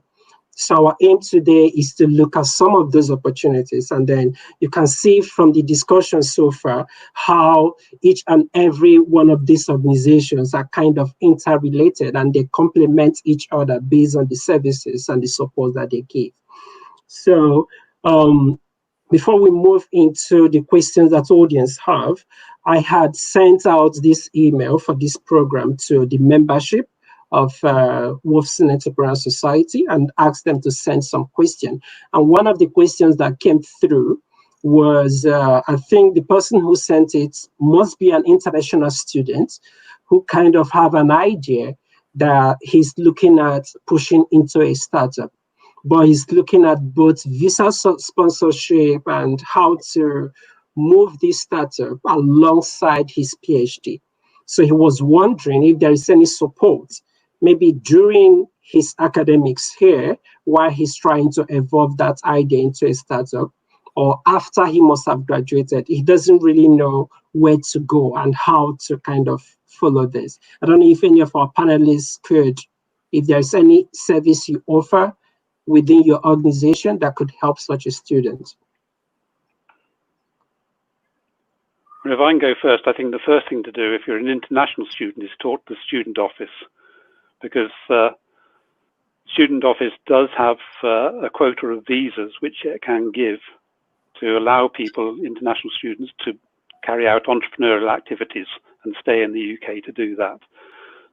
[SPEAKER 1] So our aim today is to look at some of those opportunities, and then you can see from the discussion so far how each and every one of these organizations are kind of interrelated and they complement each other based on the services and the support that they give. So before we move into the questions that audience have, I had sent out this email for this program to the membership of Wolfson Entrepreneurial Society and asked them to send some questions. And one of the questions that came through was, I think the person who sent it must be an international student who kind of have an idea that he's looking at pushing into a startup, but he's looking at both visa sponsorship and how to move this startup alongside his PhD. So he was wondering if there is any support, maybe during his academics here, while he's trying to evolve that idea into a startup, or after he must have graduated, he doesn't really know where to go and how to kind of follow this. I don't know if any of our panelists could, if there's any service you offer within your organization that could help such a student.
[SPEAKER 2] If I can go first, I think the first thing to do if you're an international student is talk to the student office, because student office does have a quota of visas which it can give to allow people, international students, to carry out entrepreneurial activities and stay in the UK to do that.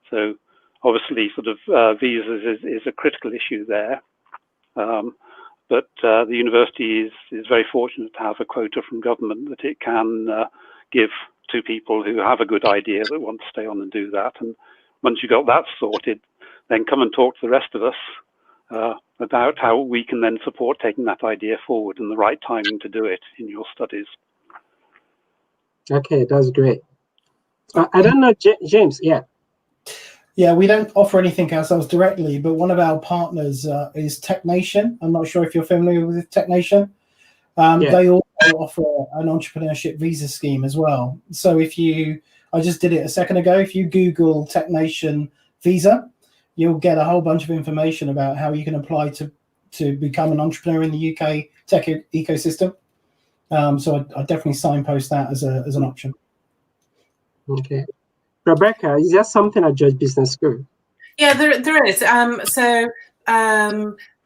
[SPEAKER 2] So obviously sort of visas is a critical issue there. But the university is very fortunate to have a quota from government that it can give to people who have a good idea that want to stay on and do that. And once you've got that sorted, then come and talk to the rest of us about how we can then support taking that idea forward and the right timing to do it in your studies.
[SPEAKER 1] Okay, that's great. I don't know, James, yeah.
[SPEAKER 4] Yeah, we don't offer anything ourselves directly, but one of our partners is TechNation. I'm not sure if you're familiar with TechNation. They also offer an entrepreneurship visa scheme as well. So I just did it a second ago. If you Google TechNation visa, you'll get a whole bunch of information about how you can apply to become an entrepreneur in the UK tech ecosystem. So I definitely signpost that as an option.
[SPEAKER 1] Okay. Rebecca, is there something at George Business School?
[SPEAKER 3] Yeah, there is.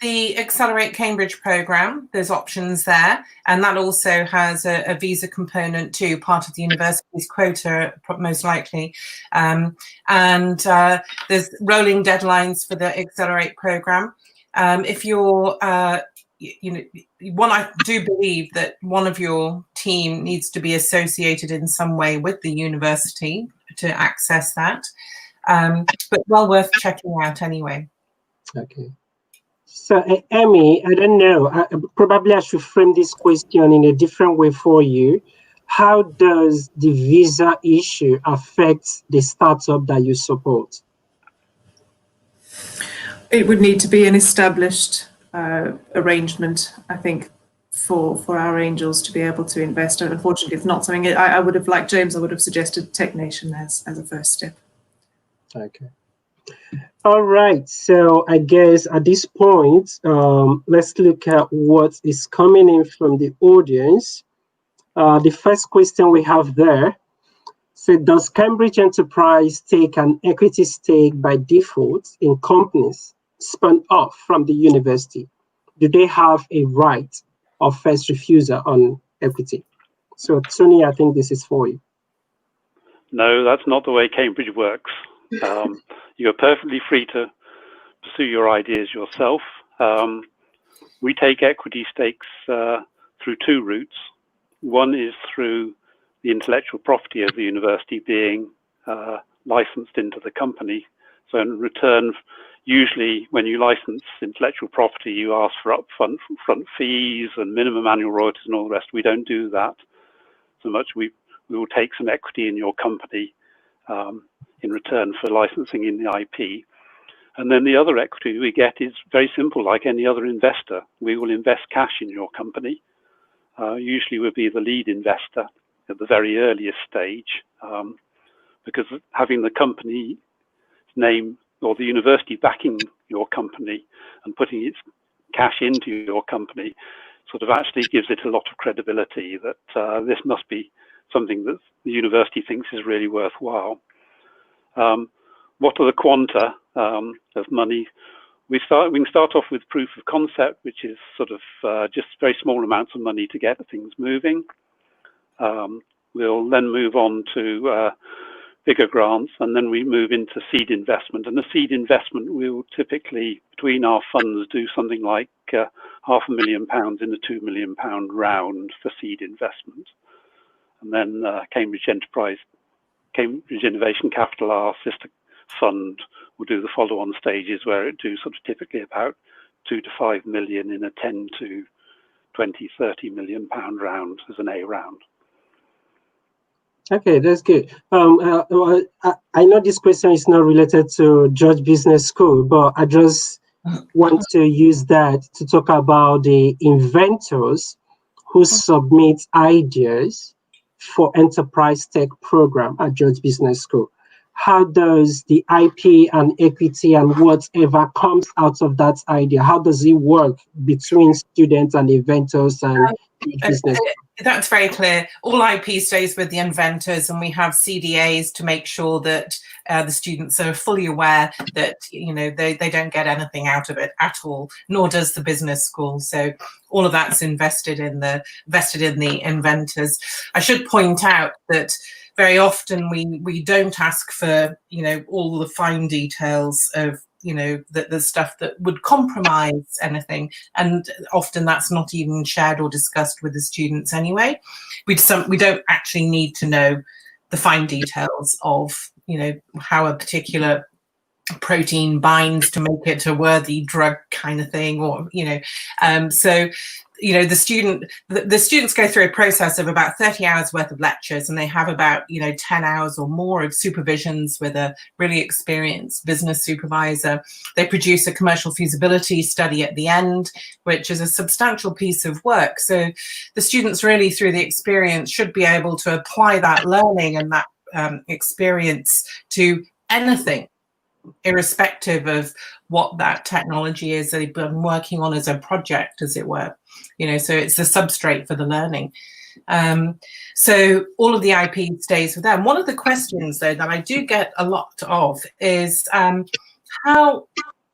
[SPEAKER 3] The Accelerate Cambridge program, there's options there, and that also has a visa component too, part of the university's quota, most likely. And there's rolling deadlines for the Accelerate program. If you're, I do believe that one of your team needs to be associated in some way with the university to access that, but well worth checking out anyway.
[SPEAKER 1] Okay. So, Emmy, I don't know, probably I should frame this question in a different way for you. How does the visa issue affect the startup that you support?
[SPEAKER 5] It would need to be an established arrangement, I think, for our angels to be able to invest. And unfortunately, it's not something I would have, like James, I would have suggested TechNation as a first step. Okay.
[SPEAKER 1] All right, so I guess at this point, let's look at what is coming in from the audience. The first question we have there So does Cambridge Enterprise take an equity stake by default in companies spun off from the university? Do they have a right of first refusal on equity? So Tony, I think this is for you.
[SPEAKER 2] No, that's not the way Cambridge works. You're perfectly free to pursue your ideas yourself. We take equity stakes through two routes. One is through the intellectual property of the university being licensed into the company. So in return, usually when you license intellectual property, you ask for upfront fees and minimum annual royalties and all the rest. We don't do that so much. We will take some equity in your company in return for licensing in the IP. And then the other equity we get is very simple, like any other investor. We will invest cash in your company. Usually we'll be the lead investor at the very earliest stage, because having the company name or the university backing your company and putting its cash into your company sort of actually gives it a lot of credibility that this must be something that the university thinks is really worthwhile. What are the quanta of money? We can start off with proof of concept, which is sort of just very small amounts of money to get things moving. We'll then move on to bigger grants, and then we move into seed investment. And the seed investment, we will typically, between our funds, do something like £500,000 in a £2 million round for seed investment. And then Cambridge Innovation Capital, our sister fund, will do the follow-on stages where it do sort of typically about 2 to 5 million in a 10 to 20, 30 million pound round as an A round.
[SPEAKER 1] Okay, that's good. I know this question is not related to George Business School, but I just want to use that to talk about the inventors who submit ideas for enterprise tech program at George Business School. How does the IP and equity and whatever comes out of that idea, how does it work between students and inventors and business?
[SPEAKER 3] That's very clear. All IP stays with the inventors, and we have CDAs to make sure that the students are fully aware that they don't get anything out of it at all, nor does the business school. So all of that's invested in the inventors. I should point out that very often we don't ask for all the fine details of the stuff that would compromise anything, and often that's not even shared or discussed with the students anyway. We don't actually need to know the fine details of how a particular protein binds to make it a worthy drug kind of thing, or so the students go through a process of about 30 hours worth of lectures, and they have about 10 hours or more of supervisions with a really experienced business supervisor. They produce a commercial feasibility study at the end, which is a substantial piece of work. So the students really, through the experience, should be able to apply that learning and that experience to anything, irrespective of what that technology is they've been working on as a project, as it were. So it's the substrate for the learning. So all of the IP stays with them. One of the questions, though, that I do get a lot of is how,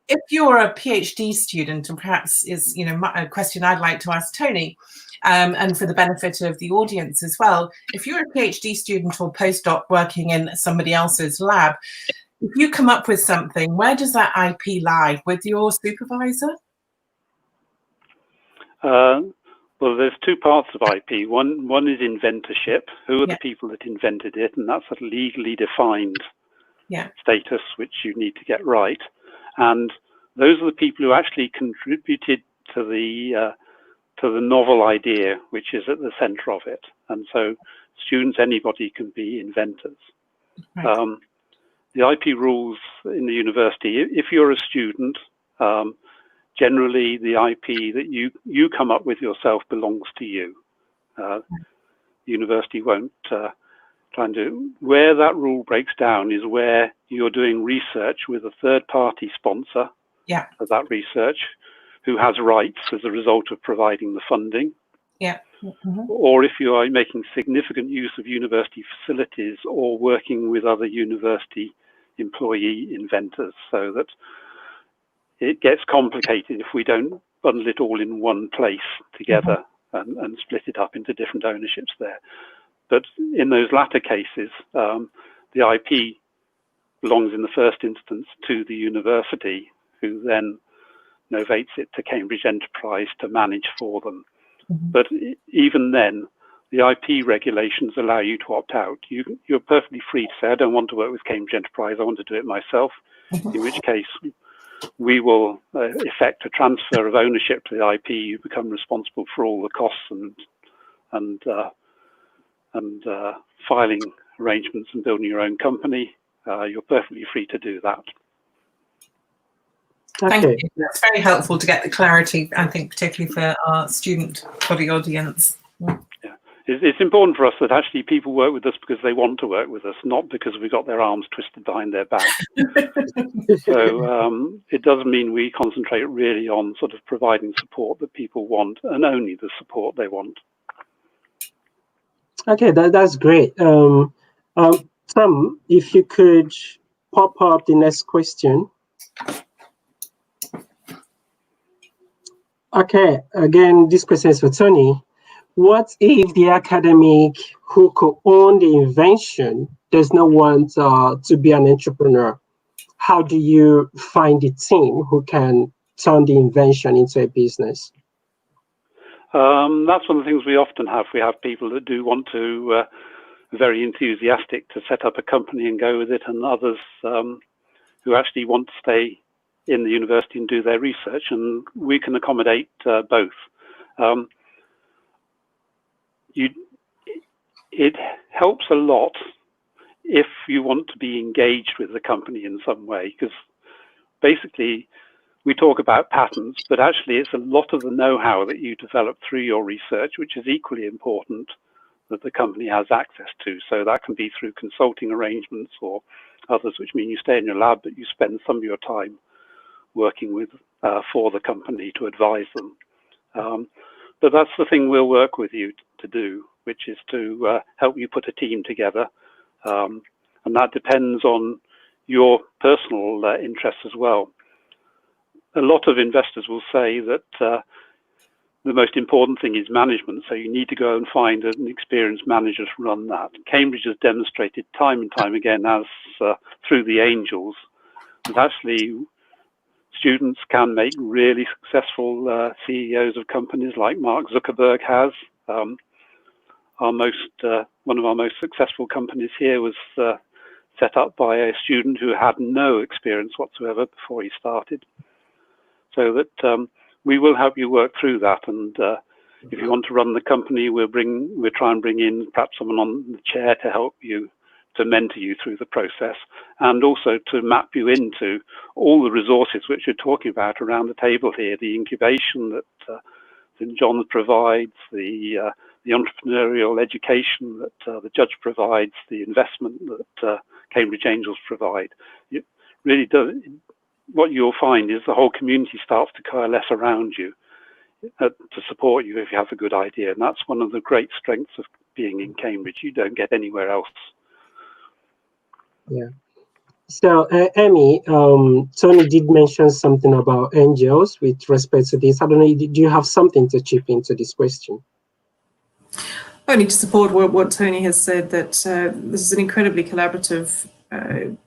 [SPEAKER 3] if you're a PhD student, and perhaps is a question I'd like to ask Tony, and for the benefit of the audience as well, if you're a PhD student or postdoc working in somebody else's lab, if you come up with something, where does that IP lie? With your supervisor?
[SPEAKER 2] Well, there's two parts of IP. One is inventorship. Who are the people that invented it? And that's a legally defined status, which you need to get right. And those are the people who actually contributed to the novel idea, which is at the center of it. And so students, anybody can be inventors. Right. The IP rules in the university, if you're a student, generally the IP that you come up with yourself belongs to you. The university won't try and do. Where that rule breaks down is where you're doing research with a third-party sponsor of that research, who has rights as a result of providing the funding.
[SPEAKER 3] Yeah. Mm-hmm.
[SPEAKER 2] Or if you are making significant use of university facilities or working with other university employee inventors, so that it gets complicated if we don't bundle it all in one place together and split it up into different ownerships there. But in those latter cases, the IP belongs in the first instance to the university, who then novates it to Cambridge Enterprise to manage for them. But even then, the IP regulations allow you to opt out. You're perfectly free to say, I don't want to work with Cambridge Enterprise, I want to do it myself, in which case we will effect a transfer of ownership to the IP. You become responsible for all the costs and filing arrangements and building your own company. You're perfectly free to do that.
[SPEAKER 3] Thank you. That's very helpful to get the clarity, I think, particularly for our student body audience.
[SPEAKER 2] Yeah, it's important for us that actually people work with us because they want to work with us, not because we've got their arms twisted behind their back. So it doesn't mean we concentrate really on sort of providing support that people want, and only the support they want.
[SPEAKER 1] Okay, that's great. Tom, if you could pop up the next question. Okay, again, this question is for Tony. What if the academic who co-own the invention does not want to be an entrepreneur? How do you find a team who can turn the invention into a business?
[SPEAKER 2] That's one of the things we often have. We have people that do want to, very enthusiastic to set up a company and go with it, and others who actually want to stay in the university and do their research, and we can accommodate both. It helps a lot if you want to be engaged with the company in some way, because basically we talk about patents, but actually it's a lot of the know-how that you develop through your research, which is equally important that the company has access to. So that can be through consulting arrangements or others, which mean you stay in your lab, but you spend some of your time working with for the company to advise them. But that's the thing we'll work with you to do, which is to help you put a team together. And that depends on your personal interests as well. A lot of investors will say that the most important thing is management, so you need to go and find an experienced manager to run that. Cambridge has demonstrated time and time again, as through the angels, that actually students can make really successful CEOs of companies, like Mark Zuckerberg has. One of our most successful companies here was set up by a student who had no experience whatsoever before he started. So that we will help you work through that, and if you want to run the company, we'll try and bring in perhaps someone on the chair to help you, to mentor you through the process, and also to map you into all the resources which you're talking about around the table here, the incubation that St. John's provides, the entrepreneurial education that the Judge provides, the investment that Cambridge Angels provide. It really does. What you'll find is the whole community starts to coalesce around you to support you if you have a good idea, and that's one of the great strengths of being in Cambridge. You don't get anywhere else.
[SPEAKER 1] Yeah. So, Emmy, Tony did mention something about angels with respect to this. I don't know, do you have something to chip into this question?
[SPEAKER 5] Only to support what Tony has said, that this is an incredibly collaborative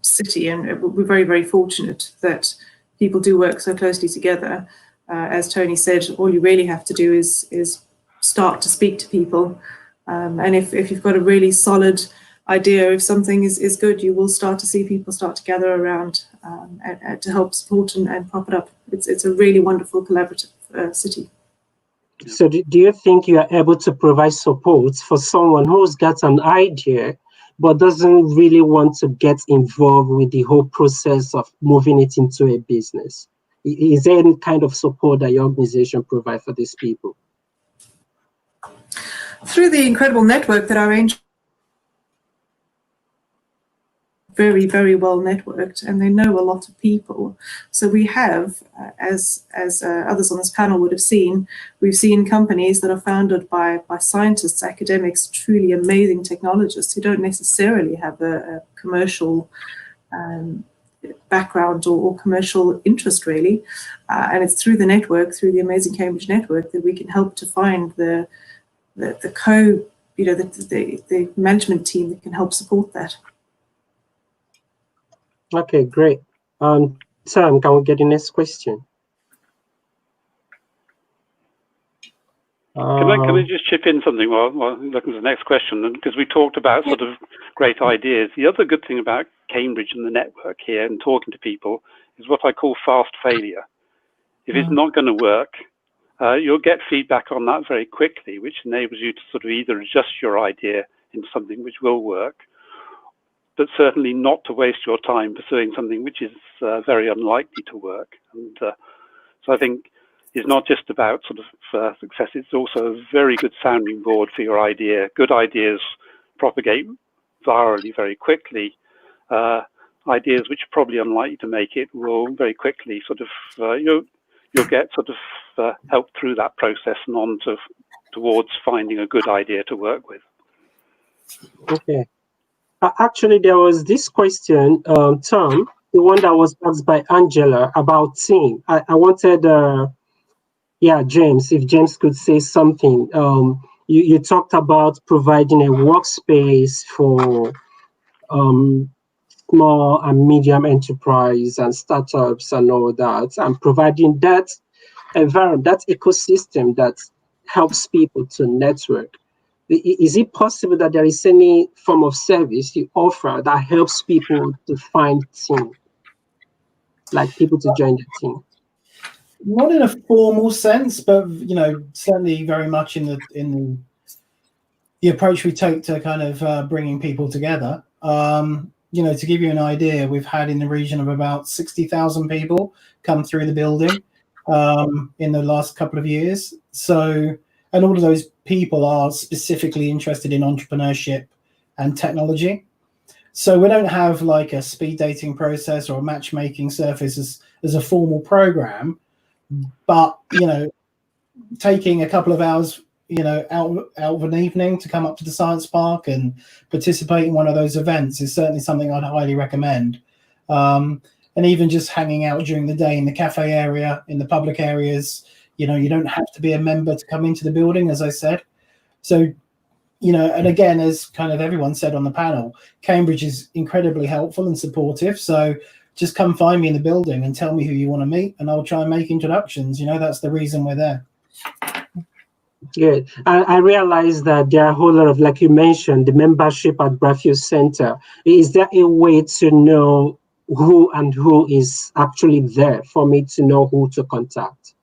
[SPEAKER 5] city, and we're very, very fortunate that people do work so closely together. As Tony said, all you really have to do is start to speak to people, and if you've got a really solid idea, if something is good, you will start to see people start to gather around and to help support and prop it up. It's a really wonderful collaborative city.
[SPEAKER 1] So do you think you are able to provide support for someone who's got an idea but doesn't really want to get involved with the whole process of moving it into a business? Is there any kind of support that your organization provides for these people?
[SPEAKER 5] Through the incredible network that our angels very, very well networked, and they know a lot of people. So we have, as others on this panel would have seen, we've seen companies that are founded by scientists, academics, truly amazing technologists who don't necessarily have a commercial background or commercial interest, really. And it's through the network, through the amazing Cambridge network, that we can help to find the management team that can help support that.
[SPEAKER 1] Okay, great. Sam, can we get the next question?
[SPEAKER 2] Can I just chip in something while looking at the next question? Because we talked about sort of great ideas. The other good thing about Cambridge and the network here and talking to people is what I call fast failure. If it's not going to work, you'll get feedback on that very quickly, which enables you to sort of either adjust your idea into something which will work, but certainly not to waste your time pursuing something which is very unlikely to work. And so I think it's not just about sort of success, it's also a very good sounding board for your idea. Good ideas propagate virally very quickly. Ideas which are probably unlikely to make it will very quickly sort of, you'll get sort of help through that process and on towards finding a good idea to work with.
[SPEAKER 1] Okay. Actually, there was this question, Tom, the one that was asked by Angela about team. I wanted, James, if James could say something. You talked about providing a workspace for small and medium enterprise and startups and all that, and providing that environment, that ecosystem that helps people to network. Is it possible that there is any form of service you offer that helps people to find team, like people to join the team?
[SPEAKER 4] Not in a formal sense, but certainly very much in the approach we take to kind of bringing people together. To give you an idea, we've had in the region of about 60,000 people come through the building in the last couple of years. So, and all of those people are specifically interested in entrepreneurship and technology. So we don't have like a speed dating process or a matchmaking service as a formal program, but taking a couple of hours out of an evening to come up to the science park and participate in one of those events is certainly something I'd highly recommend. And even just hanging out during the day in the cafe area, in the public areas, you don't have to be a member to come into the building, as I said. So, and again, as kind of everyone said on the panel, Cambridge is incredibly helpful and supportive. So just come find me in the building and tell me who you want to meet, and I'll try and make introductions. That's the reason we're there.
[SPEAKER 1] Good. I realize that there are a whole lot of, like you mentioned, the membership at Raffia Center. Is there a way to know who is actually there for me to know who to contact?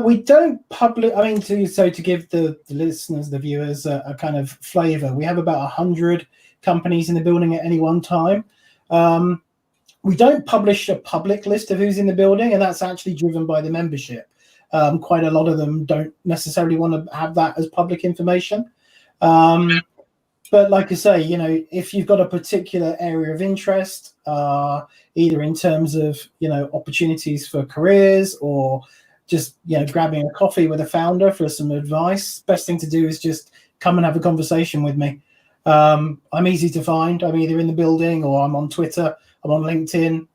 [SPEAKER 4] We don't publish. I mean, to give the listeners, the viewers, a kind of flavor. We have about 100 companies in the building at any one time. We don't publish a public list of who's in the building, and that's actually driven by the membership. Quite a lot of them don't necessarily want to have that as public information. But like I say, if you've got a particular area of interest, either in terms of, opportunities for careers or just, grabbing a coffee with a founder for some advice, best thing to do is just come and have a conversation with me. I'm easy to find. I'm either in the building or I'm on Twitter. I'm on LinkedIn.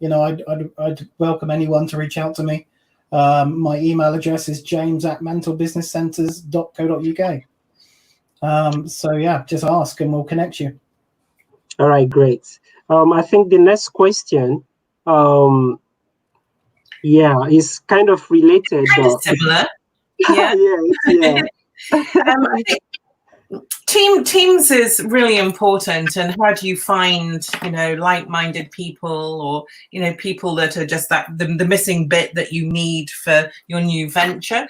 [SPEAKER 4] I'd welcome anyone to reach out to me. My email address is james@mentalbusinesscenters.co.uk. So yeah, just ask and we'll connect you.
[SPEAKER 1] All right, great. I think the next question, is kind of related.
[SPEAKER 3] Kind of similar.
[SPEAKER 1] Yeah. yeah.
[SPEAKER 3] I think teams is really important, and how do you find like-minded people, or people that are just the missing bit that you need for your new venture.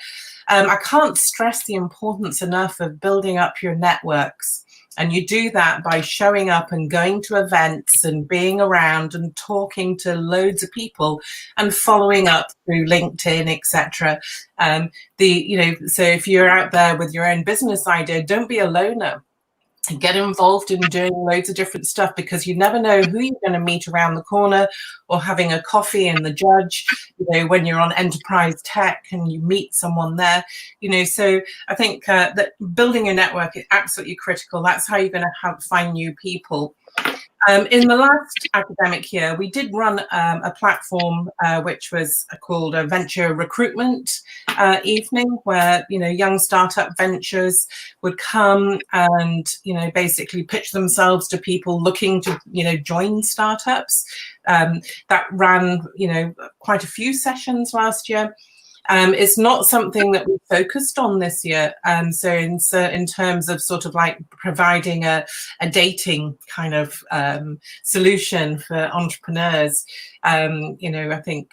[SPEAKER 3] I can't stress the importance enough of building up your networks, and you do that by showing up and going to events and being around and talking to loads of people and following up through LinkedIn, etc. So if you're out there with your own business idea, don't be a loner. get involved in doing loads of different stuff, because you never know who you're going to meet around the corner, or having a coffee in the Judge, you know, when you're on enterprise tech and you meet someone there, you know. So I think that building a network is absolutely critical. That's how you're going to find new people. In the last academic year, we did run a platform which was called a venture recruitment evening, where, you know, young startup ventures would come and, you know, basically pitch themselves to people looking to, you know, join startups. That ran, you know, quite a few sessions last year. It's not something that we focused on this year. So in terms of sort of like providing a dating kind of solution for entrepreneurs, you know, I think,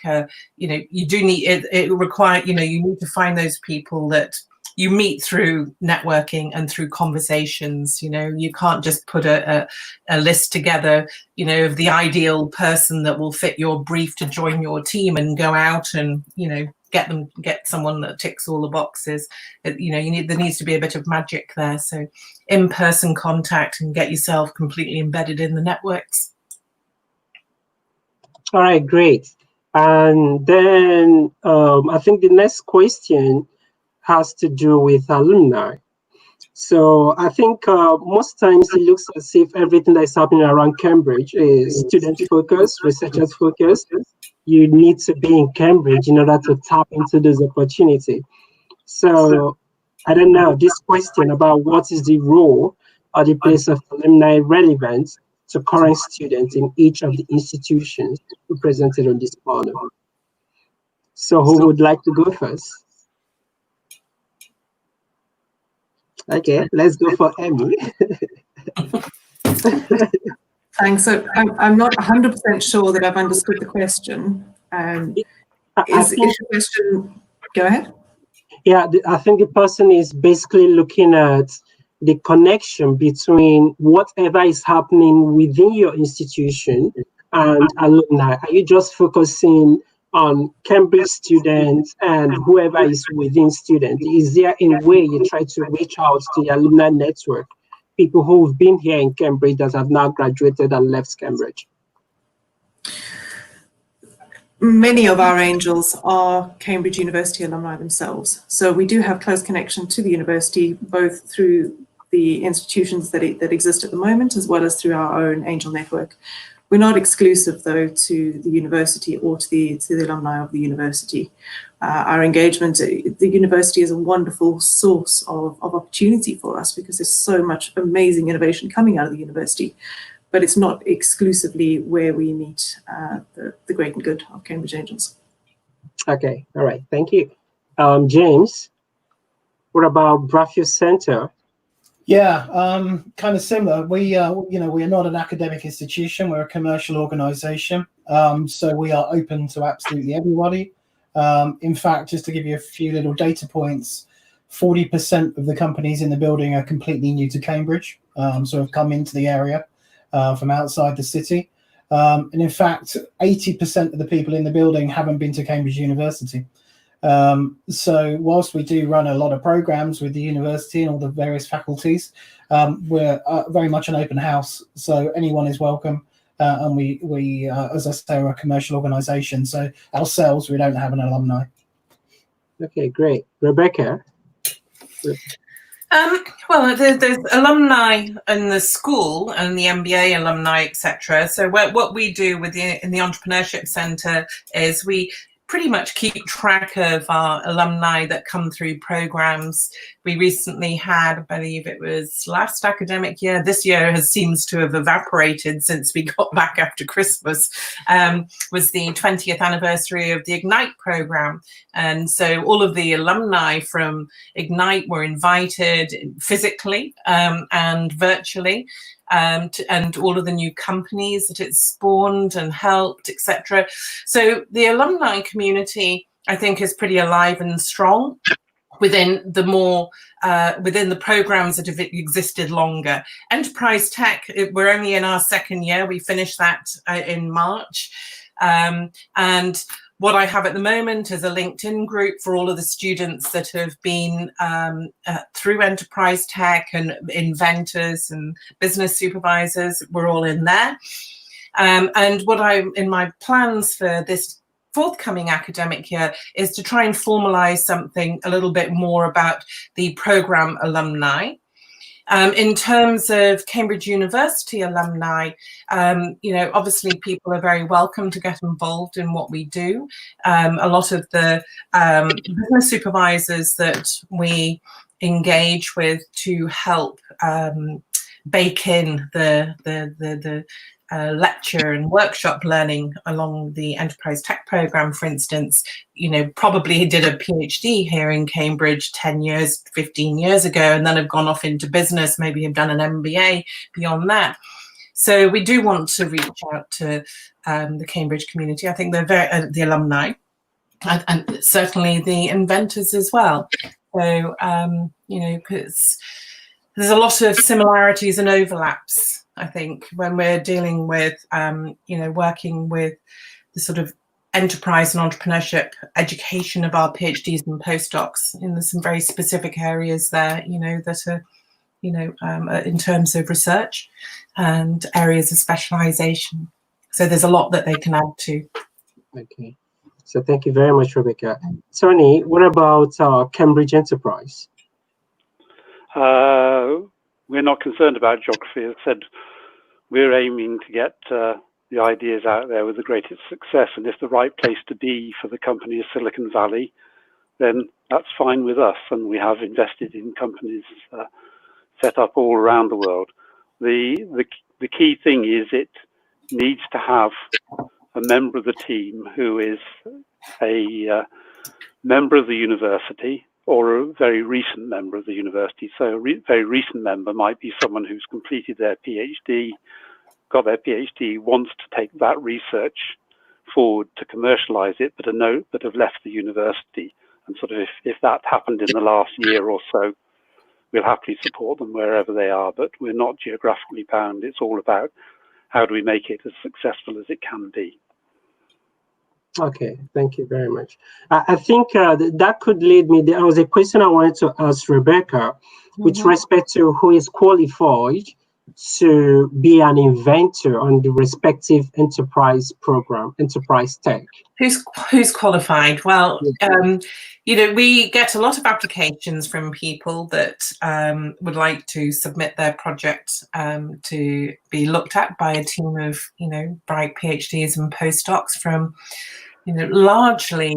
[SPEAKER 3] you know, you do need it require, you know, you need to find those people that you meet through networking and through conversations. You know, you can't just put a list together, you know, of the ideal person that will fit your brief to join your team and go out and, you know, get someone that ticks all the boxes. You know, there needs to be a bit of magic there. So in-person contact, and get yourself completely embedded in the networks.
[SPEAKER 1] All right, great. And then I think the next question has to do with alumni. So I think most times it looks as if everything that is happening around Cambridge is student focused, researchers focused. You need to be in Cambridge in order to tap into those opportunities. So I don't know, this question about what is the role or the place of alumni relevant to current students in each of the institutions represented on this panel. So who would like to go first? Okay, let's go for Emmy.
[SPEAKER 5] Thanks. So I'm not 100% sure that I've understood the question. Is your question, go ahead.
[SPEAKER 1] Yeah, I think the person is basically looking at the connection between whatever is happening within your institution and alumni. Are you just focusing on Cambridge students and whoever is within students? Is there a way you try to reach out to the alumni network, people who've been here in Cambridge that have now graduated and left Cambridge?
[SPEAKER 5] Many of our angels are Cambridge University alumni themselves. So we do have close connection to the university, both through the institutions that exist at the moment, as well as through our own angel network. We're not exclusive, though, to the university or to the alumni of the university. Our engagement at the university is a wonderful source of opportunity for us, because there's so much amazing innovation coming out of the university. But it's not exclusively where we meet the great and good of Cambridge Angels.
[SPEAKER 1] Okay, all right, thank you. James, what about Raffia Center?
[SPEAKER 4] Yeah, kind of similar. We are not an academic institution. We're a commercial organization. So we are open to absolutely everybody. In fact, just to give you a few little data points, 40% of the companies in the building are completely new to Cambridge, so have come into the area from outside the city. And in fact, 80% of the people in the building haven't been to Cambridge University. So whilst we do run a lot of programs with the university and all the various faculties, we're very much an open house. So anyone is welcome. And we as I say, we're a commercial organization. So ourselves, we don't have an alumni.
[SPEAKER 1] Okay, great. Rebecca?
[SPEAKER 3] Well, there's alumni in the school and the MBA alumni, etc. So what we do in the Entrepreneurship Center is we pretty much keep track of our alumni that come through programs. We recently had, I believe it was last academic year, this year seems to have evaporated since we got back after Christmas, was the 20th anniversary of the Ignite program. And so all of the alumni from Ignite were invited physically and virtually. And all of the new companies that it's spawned and helped, etc. So the alumni community, I think, is pretty alive and strong within the programs that have existed longer. Enterprise Tech, we're only in our second year. We finished that in March. And What I have at the moment is a LinkedIn group for all of the students that have been through enterprise tech, and inventors and business supervisors. We're all in there. And what I'm in my plans for this forthcoming academic year is to try and formalize something a little bit more about the program alumni. In terms of Cambridge University alumni, obviously people are very welcome to get involved in what we do. A lot of the business supervisors that we engage with to help bake in the lecture and workshop learning along the enterprise tech program, for instance, probably did a PhD here in Cambridge 10 years, 15 years ago, and then have gone off into business, maybe have done an MBA beyond that. So we do want to reach out to the Cambridge community. I think they're very, the alumni, and certainly the inventors as well. So, because there's a lot of similarities and overlaps, I think, when we're dealing with, working with the sort of enterprise and entrepreneurship education of our PhDs and postdocs. And there's some very specific areas there, that are, in terms of research and areas of specialization. So there's a lot that they can add to.
[SPEAKER 1] Okay. So thank you very much, Rebecca. Tony, what about Cambridge Enterprise?
[SPEAKER 2] We're not concerned about geography. As I said, we're aiming to get the ideas out there with the greatest success. And if the right place to be for the company is Silicon Valley, then that's fine with us. And we have invested in companies set up all around the world. The key thing is it needs to have a member of the team who is a member of the university, or a very recent member of the university. So a very recent member might be someone who's completed their PhD, got their PhD, wants to take that research forward to commercialize it, but have left the university. And sort of if that happened in the last year or so, we'll happily support them wherever they are, but we're not geographically bound. It's all about how do we make it as successful as it can be.
[SPEAKER 1] Okay, thank you very much. I think that could lead me. There was a question I wanted to ask Rebecca, with respect to who is qualified to be an inventor on the respective enterprise program, enterprise tech.
[SPEAKER 3] Who's qualified? Well, we get a lot of applications from people that would like to submit their project to be looked at by a team of, bright PhDs and postdocs from, largely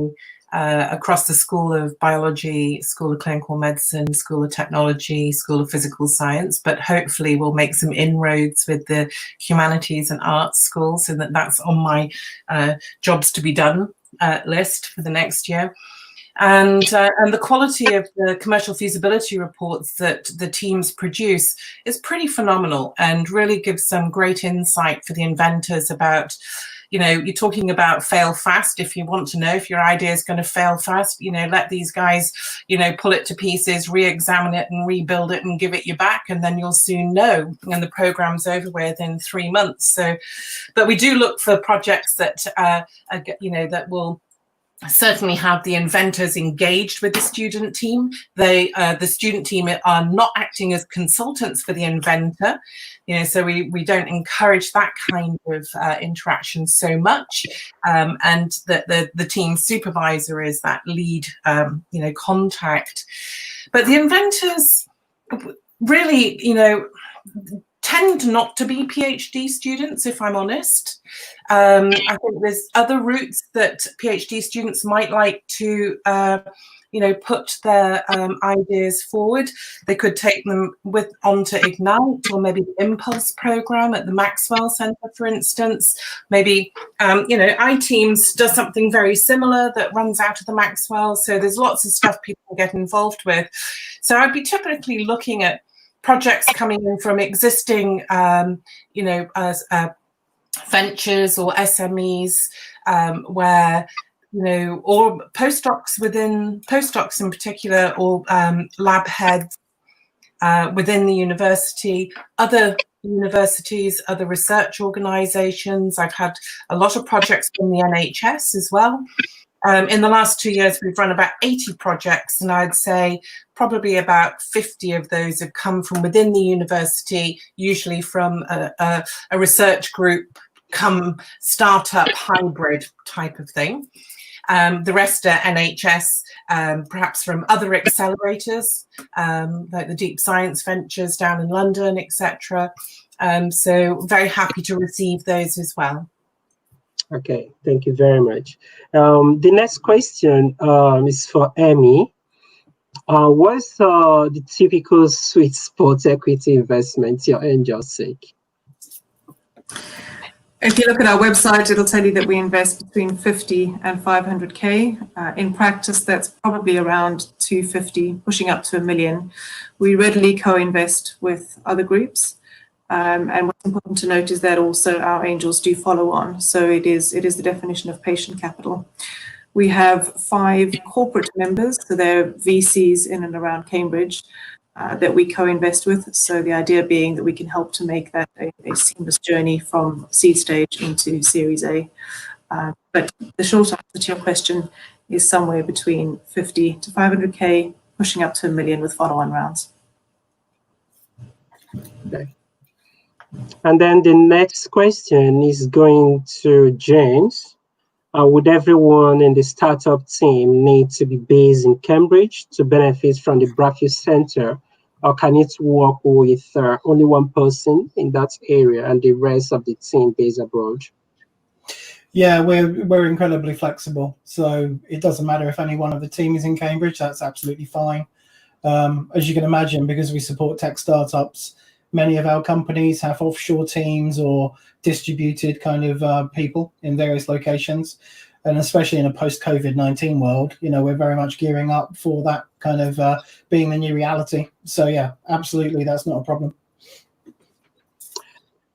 [SPEAKER 3] across the School of Biology, School of Clinical Medicine, School of Technology, School of Physical Science, but hopefully we'll make some inroads with the humanities and arts schools, so that's on my jobs to be done list for the next year. And the quality of the commercial feasibility reports that the teams produce is pretty phenomenal, and really gives some great insight for the inventors about, you're talking about fail fast. If you want to know if your idea is going to fail fast, let these guys, pull it to pieces, re-examine it and rebuild it and give it you back, and then you'll soon know, and the program's over within 3 months. So, but we do look for projects that, that will certainly have the inventors engaged with the student team. The student team are not acting as consultants for the inventor, so we don't encourage that kind of interaction so much. And the team supervisor is that lead, contact. But the inventors really, tend not to be PhD students, if I'm honest. I think there's other routes that PhD students might like to, put their ideas forward. They could take them onto Ignite, or maybe the Impulse program at the Maxwell Center, for instance. Maybe, iTeams does something very similar that runs out of the Maxwell. So there's lots of stuff people get involved with. So I'd be typically looking at projects coming in from existing, ventures or SMEs, where, or postdocs in particular, or lab heads within the university, other universities, other research organisations. I've had a lot of projects from the NHS as well. In the last 2 years, we've run about 80 projects, and I'd say probably about 50 of those have come from within the university, usually from a research group, come startup hybrid type of thing. The rest are NHS, perhaps from other accelerators, like the Deep Science Ventures down in London, etc. So very happy to receive those as well.
[SPEAKER 1] Okay, thank you very much. The next question is for Amy. What's the typical sweet spot equity investment your angels seek?
[SPEAKER 5] If you look at our website, it'll tell you that we invest between 50 and 500K. In practice, that's probably around 250, pushing up to $1 million. We readily co-invest with other groups. And what's important to note is that also our angels do follow on. So it is the definition of patient capital. We have 5 corporate members, so they're VCs in and around Cambridge, that we co-invest with. So the idea being that we can help to make that a seamless journey from seed stage into Series A. But the short answer to your question is somewhere between 50 to 500K, pushing up to $1 million with follow-on rounds.
[SPEAKER 1] Okay. And then the next question is going to James. Would everyone in the startup team need to be based in Cambridge to benefit from the Raffia Center, or can it work with only one person in that area and the rest of the team based abroad?
[SPEAKER 4] Yeah, we're incredibly flexible, so it doesn't matter if any one of the team is in Cambridge. That's absolutely fine. As you can imagine, because we support tech startups, many of our companies have offshore teams or distributed kind of people in various locations. And especially in a post-COVID-19 world, you know, we're very much gearing up for that kind of being the new reality. So yeah, absolutely, that's not a problem.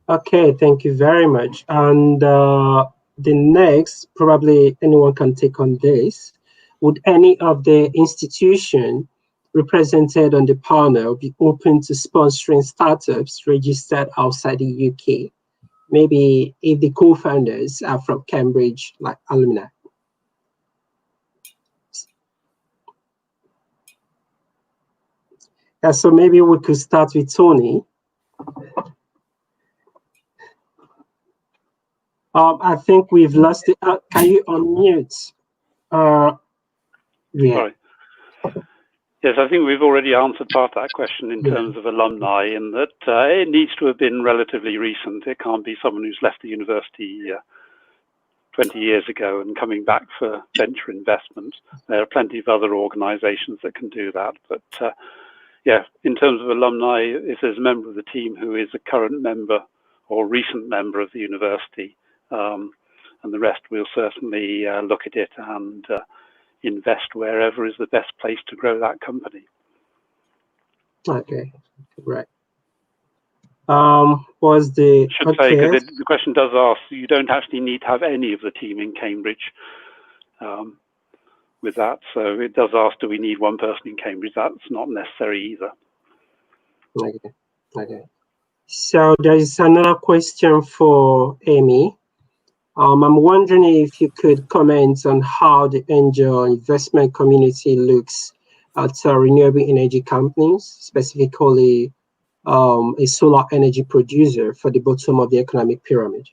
[SPEAKER 1] Okay, thank you very much. And the next, probably anyone can take on this. Would any of the institution represented on the panel be open to sponsoring startups registered outside the UK? Maybe if the co-founders are from Cambridge, like Alumni. Yeah, so maybe we could start with Tony. I think we've lost it. Can you unmute? Yeah.
[SPEAKER 2] Sorry. Yes, I think we've already answered part of that question in terms of alumni, in that it needs to have been relatively recent. It can't be someone who's left the university 20 years ago and coming back for venture investment. There are plenty of other organizations that can do that. But yeah, in terms of alumni, if there's a member of the team who is a current member or recent member of the university, and the rest, we'll certainly look at it and invest wherever is the best place to grow that company.
[SPEAKER 1] Okay, right. Was the
[SPEAKER 2] should say, because the question does ask, you don't actually need to have any of the team in Cambridge with that. So it does ask, do we need one person in Cambridge? That's not necessary either.
[SPEAKER 1] Okay. Okay. So there is another question for Amy. I'm wondering if you could comment on how the angel investment community looks at renewable energy companies, specifically a solar energy producer for the bottom of the economic pyramid.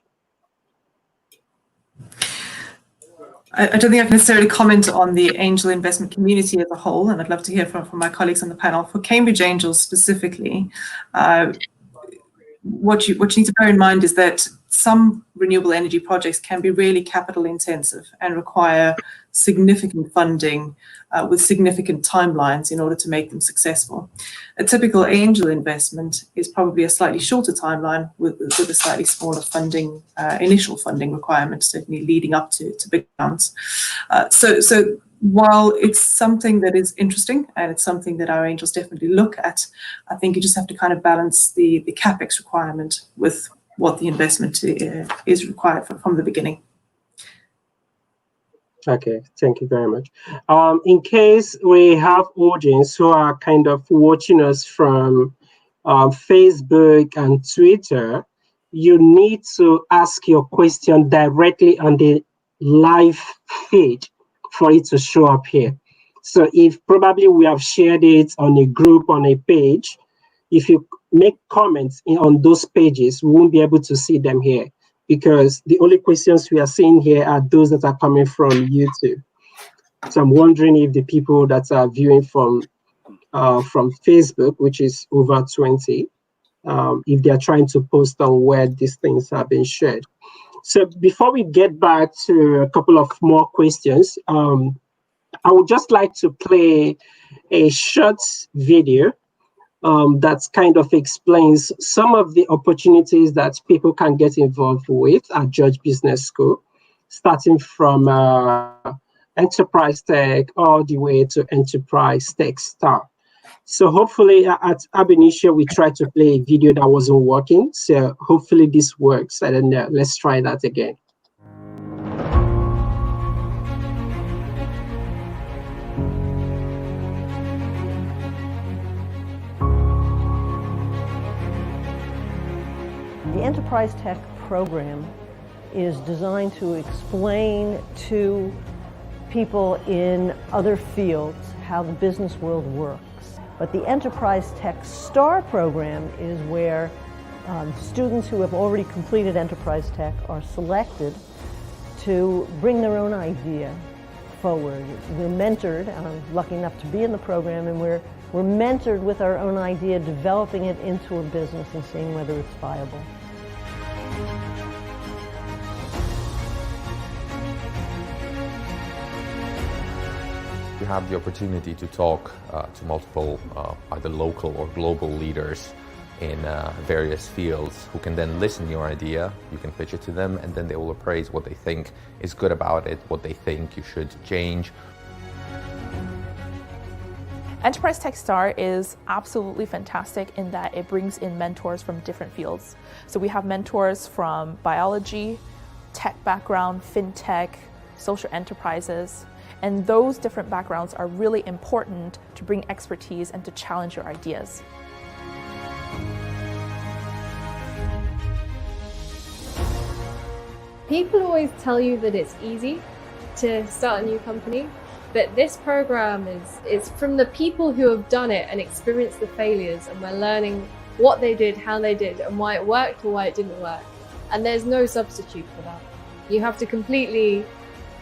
[SPEAKER 5] I don't think I can necessarily comment on the angel investment community as a whole, and I'd love to hear from my colleagues on the panel. For Cambridge Angels specifically, what you need to bear in mind is that some renewable energy projects can be really capital intensive and require significant funding with significant timelines in order to make them successful. A typical angel investment is probably a slightly shorter timeline with a slightly smaller funding, initial funding requirement, certainly leading up to big rounds. So while it's something that is interesting and it's something that our angels definitely look at, I think you just have to kind of balance the capex requirement with what the investment is required from the beginning.
[SPEAKER 1] Okay, thank you very much. In case we have audience who are kind of watching us from Facebook and Twitter, you need to ask your question directly on the live feed for it to show up here. So if probably we have shared it on a group, on a page, if you make comments on those pages, we won't be able to see them here, because the only questions we are seeing here are those that are coming from YouTube. So I'm wondering if the people that are viewing from Facebook, which is over 20, if they are trying to post on where these things have been shared. So before we get back to a couple of more questions, I would just like to play a short video that kind of explains some of the opportunities that people can get involved with at George Business School, starting from enterprise tech all the way to enterprise tech star. So hopefully at ab initio, we tried to play a video that wasn't working. So hopefully this works. And then let's try that again.
[SPEAKER 6] The Enterprise Tech program is designed to explain to people in other fields how the business world works. But the Enterprise Tech STAR program is where students who have already completed Enterprise Tech are selected to bring their own idea forward. We're mentored, and I'm lucky enough to be in the program, and we're mentored with our own idea, developing it into a business and seeing whether it's viable.
[SPEAKER 7] You have the opportunity to talk to multiple either local or global leaders in various fields who can then listen to your idea, you can pitch it to them, and then they will appraise what they think is good about it, what they think you should change.
[SPEAKER 8] Enterprise Tech Star is absolutely fantastic in that it brings in mentors from different fields. So we have mentors from biology, tech background, fintech, social enterprises, and those different backgrounds are really important to bring expertise and to challenge your ideas.
[SPEAKER 9] People always tell you that it's easy to start a new company, but this program is from the people who have done it and experienced the failures, and we're learning what they did, how they did, and why it worked or why it didn't work. And there's no substitute for that. You have to completely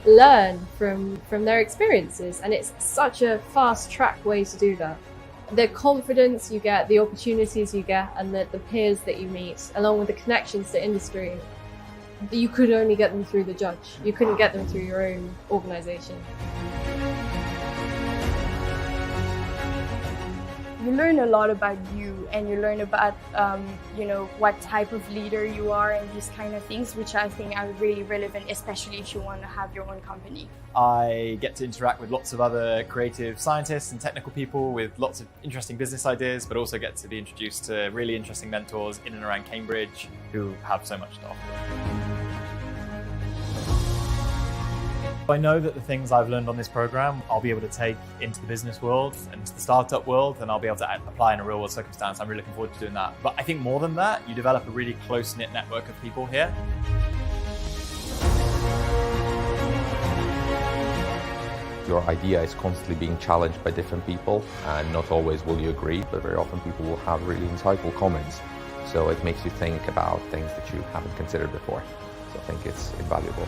[SPEAKER 9] learn from their experiences, and it's such a fast track way to do that. The confidence you get, the opportunities you get, and the peers that you meet, along with the connections to industry, you could only get them through the judge. You couldn't get them through your own organization.
[SPEAKER 10] You learn a lot about you, and you learn about what type of leader you are and these kind of things, which I think are really relevant, especially if you want to have your own company.
[SPEAKER 11] I get to interact with lots of other creative scientists and technical people with lots of interesting business ideas, but also get to be introduced to really interesting mentors in and around Cambridge who have so much to offer. I know that the things I've learned on this program, I'll be able to take into the business world and into the startup world, and I'll be able to apply in a real world circumstance. I'm really looking forward to doing that. But I think more than that, you develop a really close-knit network of people here.
[SPEAKER 7] Your idea is constantly being challenged by different people, and not always will you agree, but very often people will have really insightful comments. So it makes you think about things that you haven't considered before. So I think it's invaluable.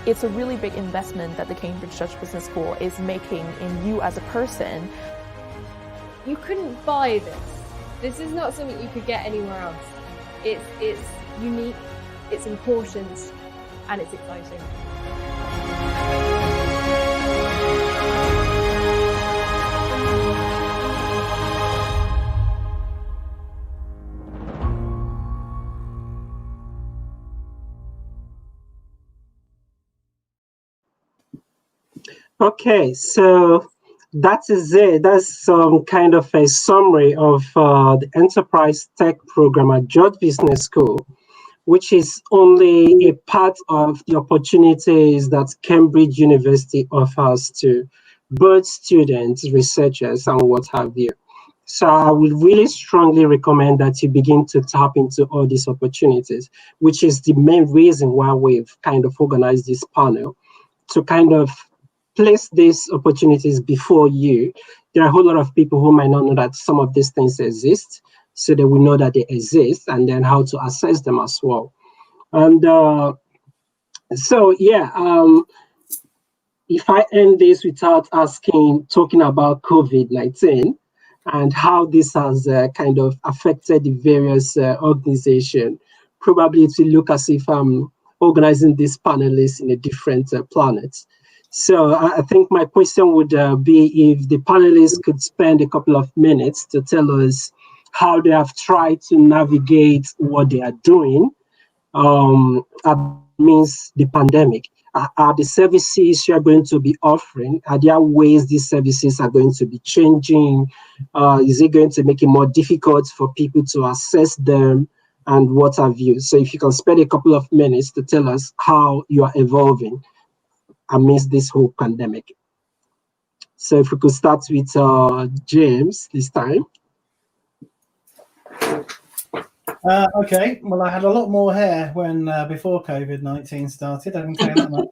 [SPEAKER 8] It's a really big investment that the Cambridge Business School is making in you as a person.
[SPEAKER 9] You couldn't buy this. This is not something you could get anywhere else. It's unique, it's important, and it's exciting.
[SPEAKER 1] Okay, so that is it. That's some kind of a summary of the Enterprise Tech program at George Business School, which is only a part of the opportunities that Cambridge University offers to both students, researchers, and what have you. So I would really strongly recommend that you begin to tap into all these opportunities, which is the main reason why we've kind of organized this panel, to kind of place these opportunities before you. There are a whole lot of people who might not know that some of these things exist, so they will know that they exist and then how to access them as well. And if I end this without talking about COVID-19 and how this has kind of affected the various organizations, probably it will look as if I'm organizing these panelists in a different planet. So I think my question would be if the panelists could spend a couple of minutes to tell us how they have tried to navigate what they are doing amidst the pandemic. Are the services you are going to be offering, are there ways these services are going to be changing? Is it going to make it more difficult for people to access them, and what have you? So if you can spend a couple of minutes to tell us how you are evolving amidst this whole pandemic. So if we could start with James this time.
[SPEAKER 4] Okay, well, I had a lot more hair when before COVID-19 started. I can tell you that much.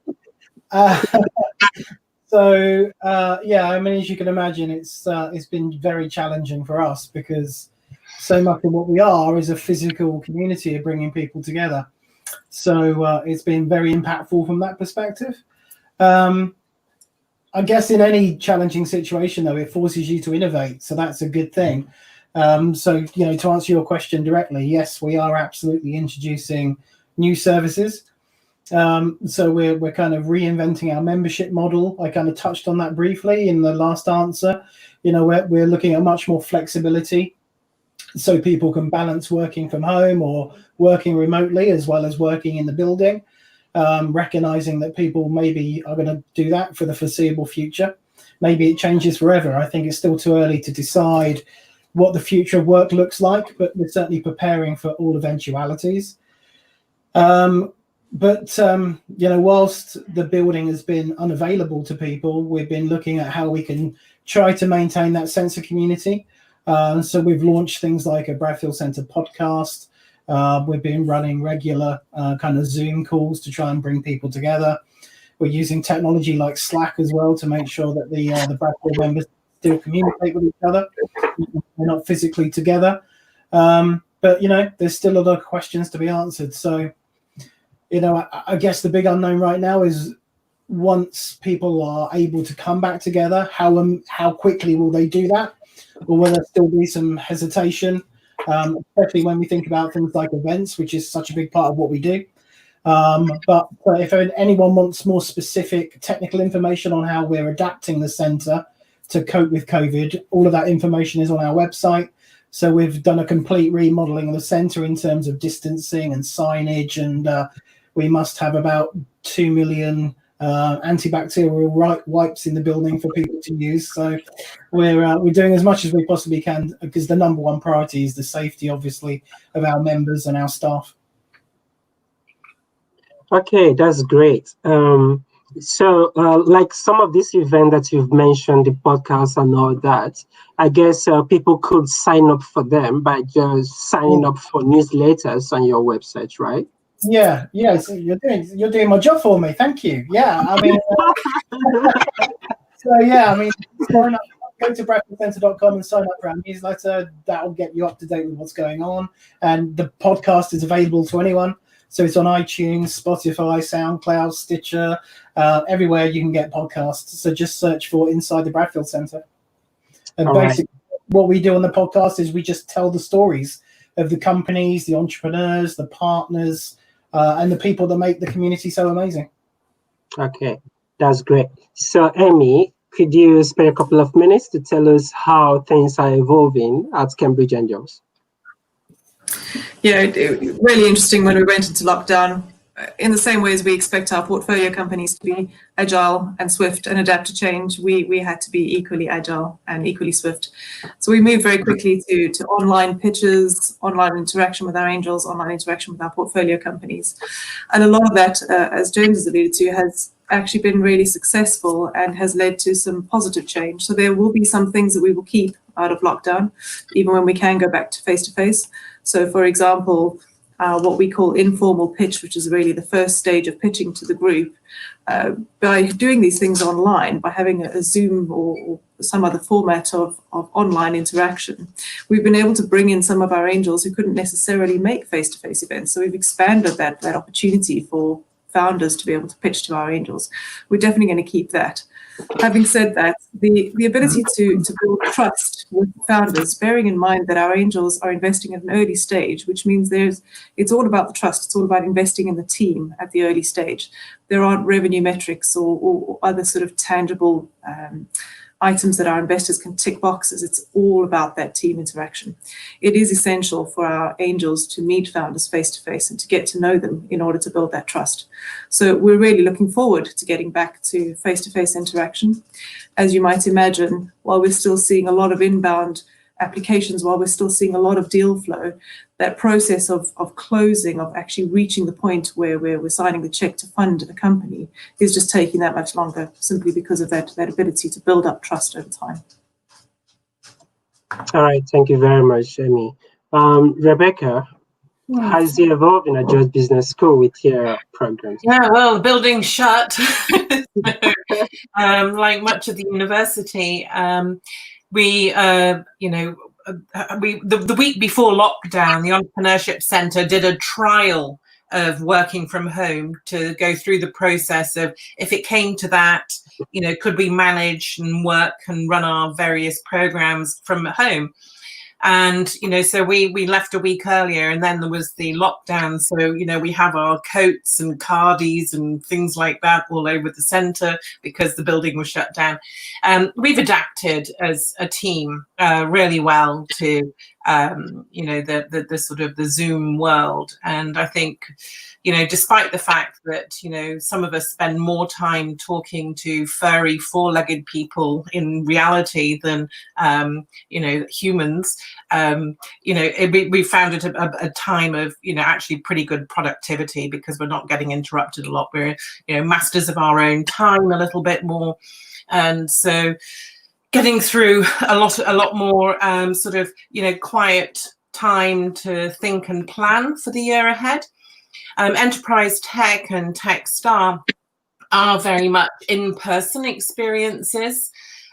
[SPEAKER 4] Yeah, I mean, as you can imagine, it's been very challenging for us because so much of what we are is a physical community of bringing people together. So it's been very impactful from that perspective. I guess in any challenging situation, though, it forces you to innovate. So that's a good thing. So, you know, to answer your question directly, yes, we are absolutely introducing new services. So we're kind of reinventing our membership model. I kind of touched on that briefly in the last answer. You know, we're looking at much more flexibility so people can balance working from home or working remotely as well as working in the building, recognizing that people maybe are going to do that for the foreseeable future. Maybe it changes forever. I think it's still too early to decide what the future of work looks like, but we're certainly preparing for all eventualities. You know, whilst the building has been unavailable to people, we've been looking at how we can try to maintain that sense of community. So we've launched things like a Raffia Center podcast. We've been running regular kind of Zoom calls to try and bring people together. We're using technology like Slack as well to make sure that the Raffia members still communicate with each other. They're not physically together. But, you know, there's still a lot of questions to be answered. So, you know, I guess the big unknown right now is once people are able to come back together, how quickly will they do that? Or will there still be some hesitation, especially when we think about things like events, which is such a big part of what we do. But if anyone wants more specific technical information on how we're adapting the centre to cope with COVID, all of that information is on our website. So we've done a complete remodeling of the centre in terms of distancing and signage, and we must have about 2 million antibacterial wipes in the building for people to use. So we're doing as much as we possibly can because the number one priority is the safety, obviously, of our members and our staff.
[SPEAKER 1] Okay, that's great. So like some of these events that you've mentioned, the podcast and all that, I guess people could sign up for them by just signing up for newsletters on your website, right?
[SPEAKER 4] Yeah, so you're doing my job for me. Thank you. Yeah, I mean, sign up, go to bradfordcenter.com and sign up for our newsletter. That'll get you up to date with what's going on. And the podcast is available to anyone. So it's on iTunes, Spotify, SoundCloud, Stitcher, everywhere you can get podcasts. So just search for Inside the Bradfield Center. And basically, what we do on the podcast is we just tell the stories of the companies, the entrepreneurs, the partners, and the people that make the community so amazing.
[SPEAKER 1] Okay, that's great. So, Amy, could you spend a couple of minutes to tell us how things are evolving at Cambridge Angels?
[SPEAKER 5] Yeah, really interesting when we went into lockdown. In the same way as we expect our portfolio companies to be agile and swift and adapt to change, we had to be equally agile and equally swift. So we moved very quickly to online pitches, online interaction with our angels, online interaction with our portfolio companies. And a lot of that, as James has alluded to, actually been really successful and has led to some positive change. So there will be some things that we will keep out of lockdown, even when we can go back to face-to-face. So for example, what we call informal pitch, which is really the first stage of pitching to the group, by doing these things online, by having a Zoom or some other format of online interaction, we've been able to bring in some of our angels who couldn't necessarily make face-to-face events. So we've expanded that opportunity for founders to be able to pitch to our angels. We're definitely going to keep that. Having said that, the ability to build trust with founders, bearing in mind that our angels are investing at an early stage, which means it's all about the trust. It's all about investing in the team at the early stage. There aren't revenue metrics or other sort of tangible items that our investors can tick boxes. It's all about that team interaction. It is essential for our angels to meet founders face-to-face and to get to know them in order to build that trust. So we're really looking forward to getting back to face-to-face interaction. As you might imagine, while we're still seeing a lot of inbound applications, while we're still seeing a lot of deal flow, that process of closing, of actually reaching the point where we're signing the check to fund a company is just taking that much longer, simply because of that ability to build up trust over time.
[SPEAKER 1] All right, thank you very much, Amy. Rebecca, how's it evolved in a Just Business School with your programs?
[SPEAKER 3] Yeah, well, the building's shut. Like much of the university, the week before lockdown, the Entrepreneurship Center did a trial of working from home to go through the process of, if it came to that, could we manage and work and run our various programs from home? And, so we left a week earlier, and then there was the lockdown. So, we have our coats and cardies and things like that all over the center because the building was shut down. We've adapted as a team really well to, the sort of the Zoom world. And I think, despite the fact that, some of us spend more time talking to furry, four-legged people in reality than, humans, we found it a time of, actually pretty good productivity because we're not getting interrupted a lot. We're, masters of our own time a little bit more. And so getting through a lot more sort of, quiet time to think and plan for the year ahead. Enterprise Tech and Techstar are very much in-person experiences,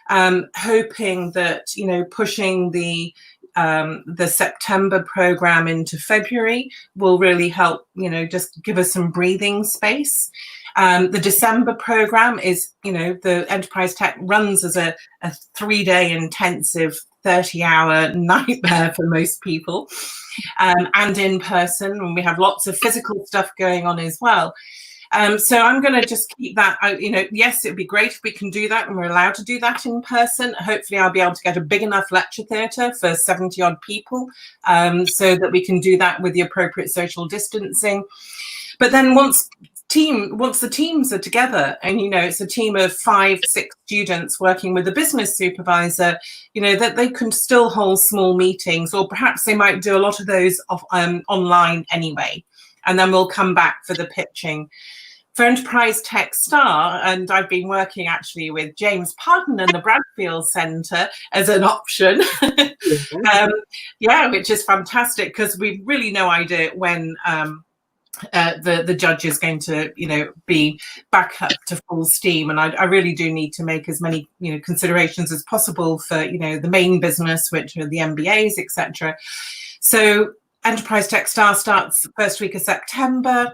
[SPEAKER 3] hoping that, pushing the September program into February will really help, just give us some breathing space. The December program is, the Enterprise Tech runs as a 3-day intensive 30-hour nightmare for most people, and in person, and we have lots of physical stuff going on as well. So I'm going to just keep that, yes, it'd be great if we can do that and we're allowed to do that in person. Hopefully I'll be able to get a big enough lecture theatre for 70 odd people, so that we can do that with the appropriate social distancing. But then once the teams are together and, it's a team of 5-6 students working with a business supervisor, that they can still hold small meetings, or perhaps they might do a lot of those online anyway. And then we'll come back for the pitching. For Enterprise Techstar, and I've been working actually with James Parton and the Bradfield Center as an option. Which is fantastic because we've really no idea when the judge is going to, be back up to full steam. And I really do need to make as many, considerations as possible for, the main business, which are the MBAs, etc. So Enterprise Techstar starts first week of September.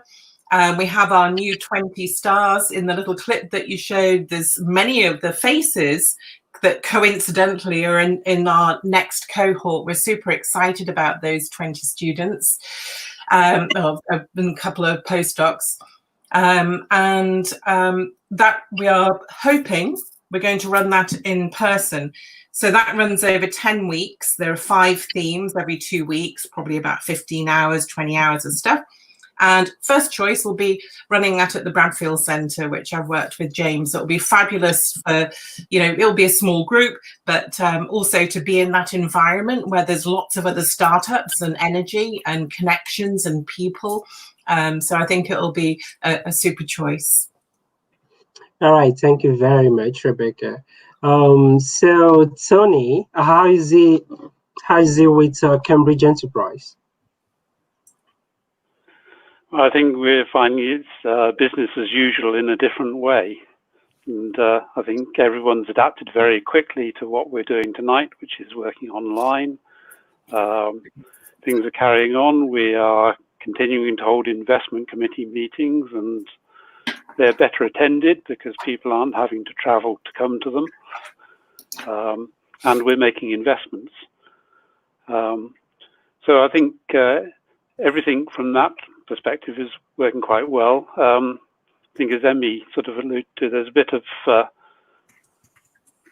[SPEAKER 3] We have our new 20 stars in the little clip that you showed. There's many of the faces that coincidentally are in our next cohort. We're super excited about those 20 students, and a couple of postdocs. That we are hoping we're going to run that in person. So that runs over 10 weeks. There are 5 themes every 2 weeks, probably about 15 hours, 20 hours of stuff. And first choice will be running that at the Bradfield Center, which I've worked with James. It'll be fabulous for, it'll be a small group, but also to be in that environment where there's lots of other startups and energy and connections and people. So I think it'll be a super choice.
[SPEAKER 1] All right, thank you very much, Rebecca. So Tony, how is it with Cambridge Enterprise?
[SPEAKER 2] I think we're finding it's business as usual in a different way. And I think everyone's adapted very quickly to what we're doing tonight, which is working online. Things are carrying on. We are continuing to hold investment committee meetings, and they're better attended because people aren't having to travel to come to them. And we're making investments. So I think everything from that perspective is working quite well. I think, as Emmy sort of alluded to, there's a bit of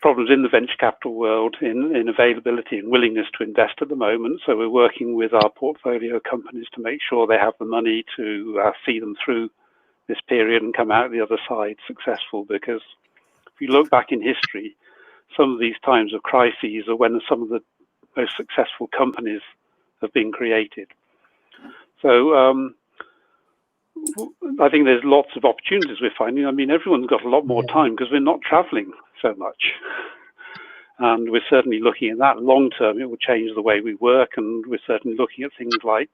[SPEAKER 2] problems in the venture capital world in availability and willingness to invest at the moment. So we're working with our portfolio companies to make sure they have the money to see them through this period and come out the other side successful. Because if you look back in history, some of these times of crises are when some of the most successful companies have been created. So I think there's lots of opportunities we're finding. I mean, everyone's got a lot more time because we're not traveling so much. And we're certainly looking at that long term. It will change the way we work. And we're certainly looking at things like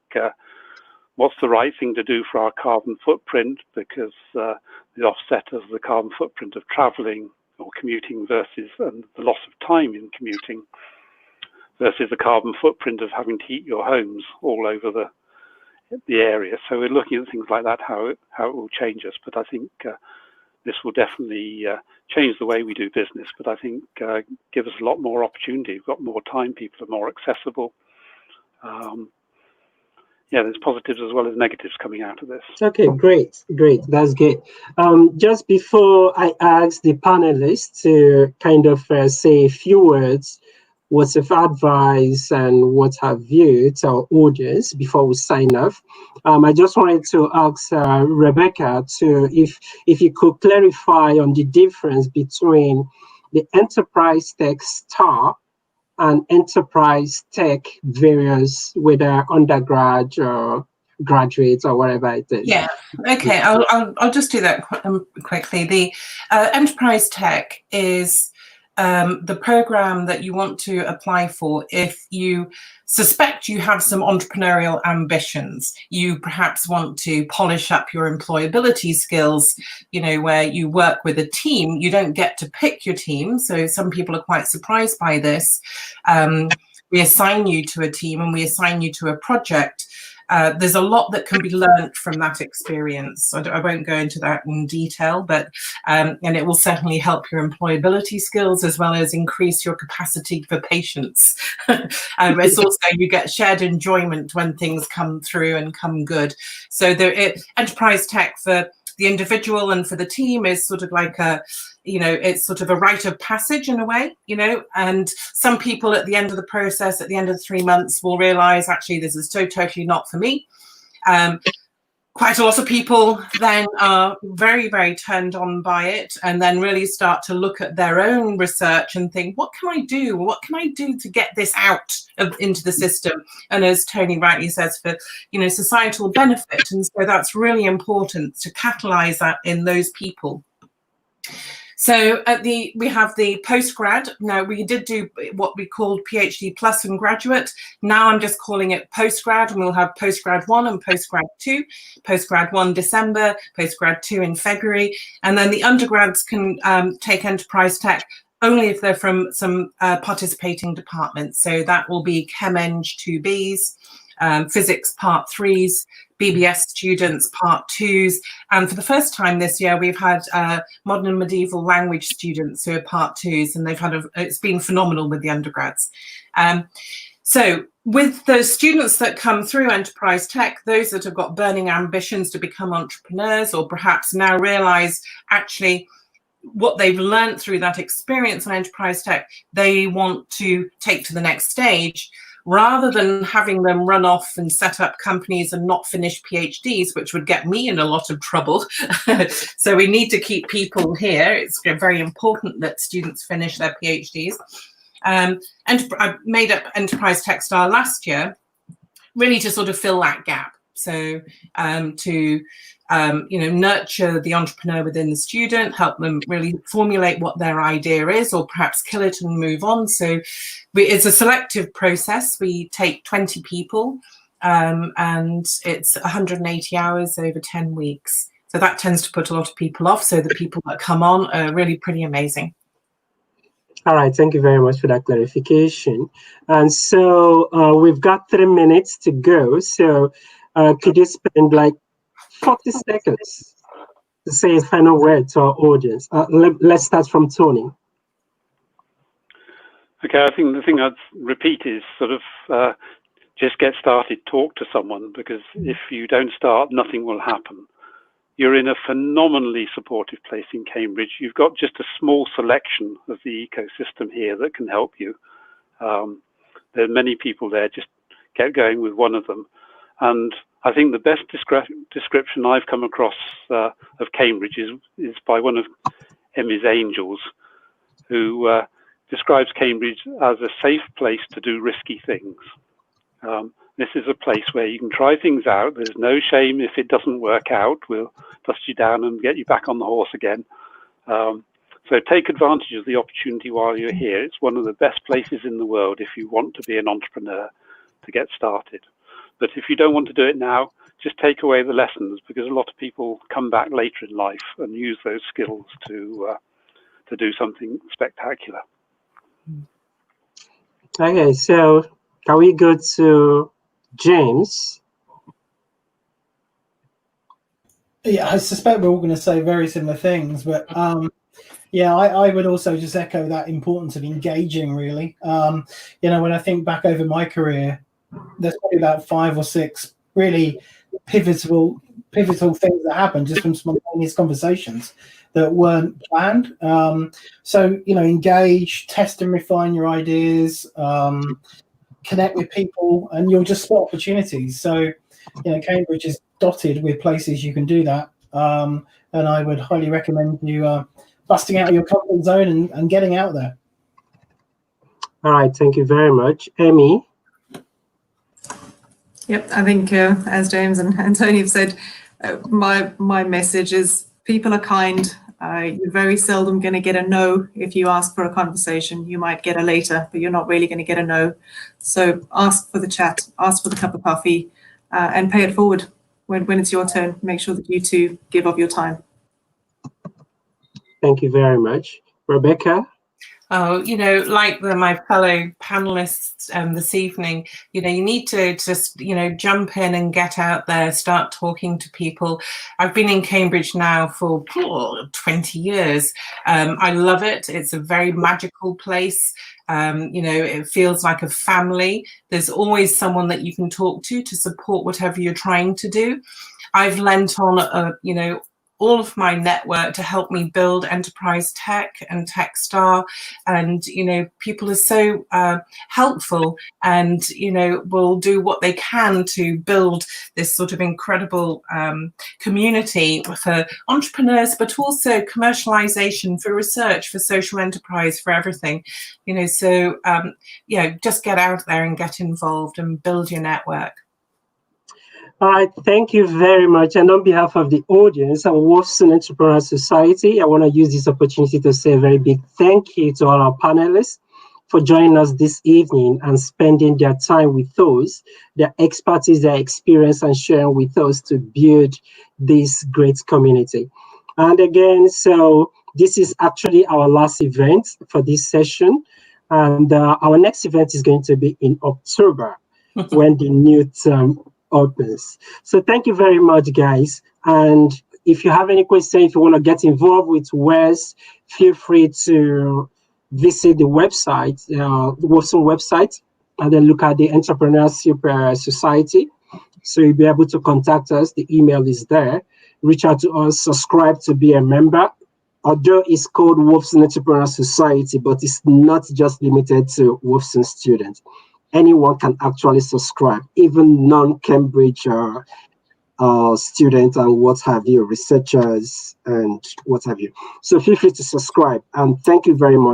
[SPEAKER 2] what's the right thing to do for our carbon footprint, because the offset of the carbon footprint of traveling or commuting versus the loss of time in commuting versus the carbon footprint of having to heat your homes all over the area. So we're looking at things like that, how it will change us. But I think this will definitely change the way we do business, but I think give us a lot more opportunity. We've got more time, people are more accessible. Yeah, there's positives as well as negatives coming out of this.
[SPEAKER 1] Okay, great, that's good. Just before I ask the panelists to kind of say a few words, what's of advice and what have you to our audience before we sign off, I just wanted to ask Rebecca to if you could clarify on the difference between the enterprise tech star and enterprise tech various, whether undergrad or graduates or whatever it is.
[SPEAKER 3] Yeah, okay, I'll just do that quickly. The enterprise tech is the program that you want to apply for if you suspect you have some entrepreneurial ambitions. You perhaps want to polish up your employability skills, you know, where you work with a team. You don't get to pick your team, so some people are quite surprised by this. We assign you to a team and we assign you to a project. There's a lot that can be learned from that experience. I won't go into that in detail, but and it will certainly help your employability skills as well as increase your capacity for patience. It's also, you get shared enjoyment when things come through and come good. So enterprise tech for the individual and for the team is sort of like a, you know, it's sort of a rite of passage in a way, you know, and some people at the end of the process, at the end of the 3 months, will realize, actually, this is so totally not for me. Quite a lot of people then are very, very turned on by it and then really start to look at their own research and think, what can I do? What can I do to get this out into the system? And as Tony rightly says, for, you know, societal benefit. And so that's really important to catalyze that in those people. So we have the postgrad. Now, we did do what we called PhD plus and graduate. Now I'm just calling it postgrad, and we'll have postgrad 1 and postgrad 2. Postgrad 1 December, postgrad 2 in February, and then the undergrads can take enterprise tech only if they're from some participating departments. So that will be Chem Eng 2Bs, Physics Part 3s, BBS students Part 2s, and for the first time this year we've had modern and medieval language students who are Part 2s, and they've had it's been phenomenal with the undergrads. So with the students that come through enterprise tech, those that have got burning ambitions to become entrepreneurs, or perhaps now realize actually what they've learned through that experience on enterprise tech, they want to take to the next stage, rather than having them run off and set up companies and not finish PhDs, which would get me in a lot of trouble. So we need to keep people here. It's very important that students finish their PhDs. I made up Enterprise Tech Star last year, really to sort of fill that gap. So to nurture the entrepreneur within the student, help them really formulate what their idea is, or perhaps kill it and move on. So it's a selective process. We take 20 people, and it's 180 hours over 10 weeks. So that tends to put a lot of people off. So the people that come on are really pretty amazing.
[SPEAKER 1] All right, thank you very much for that clarification. And so we've got 3 minutes to go. So could you spend like 40 seconds to say a final word to our audience? Let's start from Tony.
[SPEAKER 2] Okay, I think the thing I'd repeat is sort of just get started, talk to someone, because if you don't start, nothing will happen. You're in a phenomenally supportive place in Cambridge. You've got just a small selection of the ecosystem here that can help you. There are many people there, just get going with one of them. And I think the best description I've come across of Cambridge is by one of Emmy's angels, who describes Cambridge as a safe place to do risky things. This is a place where you can try things out. There's no shame if it doesn't work out. We'll dust you down and get you back on the horse again. So take advantage of the opportunity while you're here. It's one of the best places in the world if you want to be an entrepreneur to get started. But if you don't want to do it now, just take away the lessons, because a lot of people come back later in life and use those skills to do something spectacular.
[SPEAKER 1] Okay, so can we go to James?
[SPEAKER 4] Yeah, I suspect we're all going to say very similar things, but yeah, I would also just echo that importance of engaging, really. When I think back over my career, there's probably about 5 or 6 really pivotal things that happened just from spontaneous conversations that weren't planned. So, engage, test and refine your ideas, connect with people, and you'll just spot opportunities. So, Cambridge is dotted with places you can do that. And I would highly recommend you busting out of your comfort zone and getting out there.
[SPEAKER 1] All right, thank you very much. Emmy?
[SPEAKER 5] Yep, I think as James and Tony have said, my message is people are kind. You're very seldom going to get a no if you ask for a conversation. You might get a later, but you're not really going to get a no. So ask for the chat, ask for the cup of coffee, and pay it forward when it's your turn. Make sure that you two give of your time.
[SPEAKER 1] Thank you very much. Rebecca?
[SPEAKER 3] Oh, like my fellow panelists this evening, you need to just, jump in and get out there, start talking to people. I've been in Cambridge now for 20 years. I love it. It's a very magical place. It feels like a family. There's always someone that you can talk to support whatever you're trying to do. I've lent on, all of my network to help me build Enterprise Tech and Techstar, and people are so helpful, and will do what they can to build this sort of incredible community for entrepreneurs, but also commercialization, for research, for social enterprise, for everything. So just get out there and get involved and build your network.
[SPEAKER 1] All right, thank you very much. And on behalf of the audience and Wolfson Entrepreneurial Society, I want to use this opportunity to say a very big thank you to all our panelists for joining us this evening and spending their time with us, their expertise, their experience, and sharing with us to build this great community. And again, so this is actually our last event for this session. And our next event is going to be in October when the new term opens. So thank you very much, guys. And if you have any questions, if you want to get involved with WES, feel free to visit the website, the Wolfson website, and then look at the Entrepreneurship Society. So you'll be able to contact us. The email is there. Reach out to us, subscribe to be a member. Although it's called Wolfson Entrepreneurial Society, but it's not just limited to Wolfson students. Anyone can actually subscribe, even non-Cambridge students and what have you, researchers and what have you. So feel free to subscribe. And thank you very much.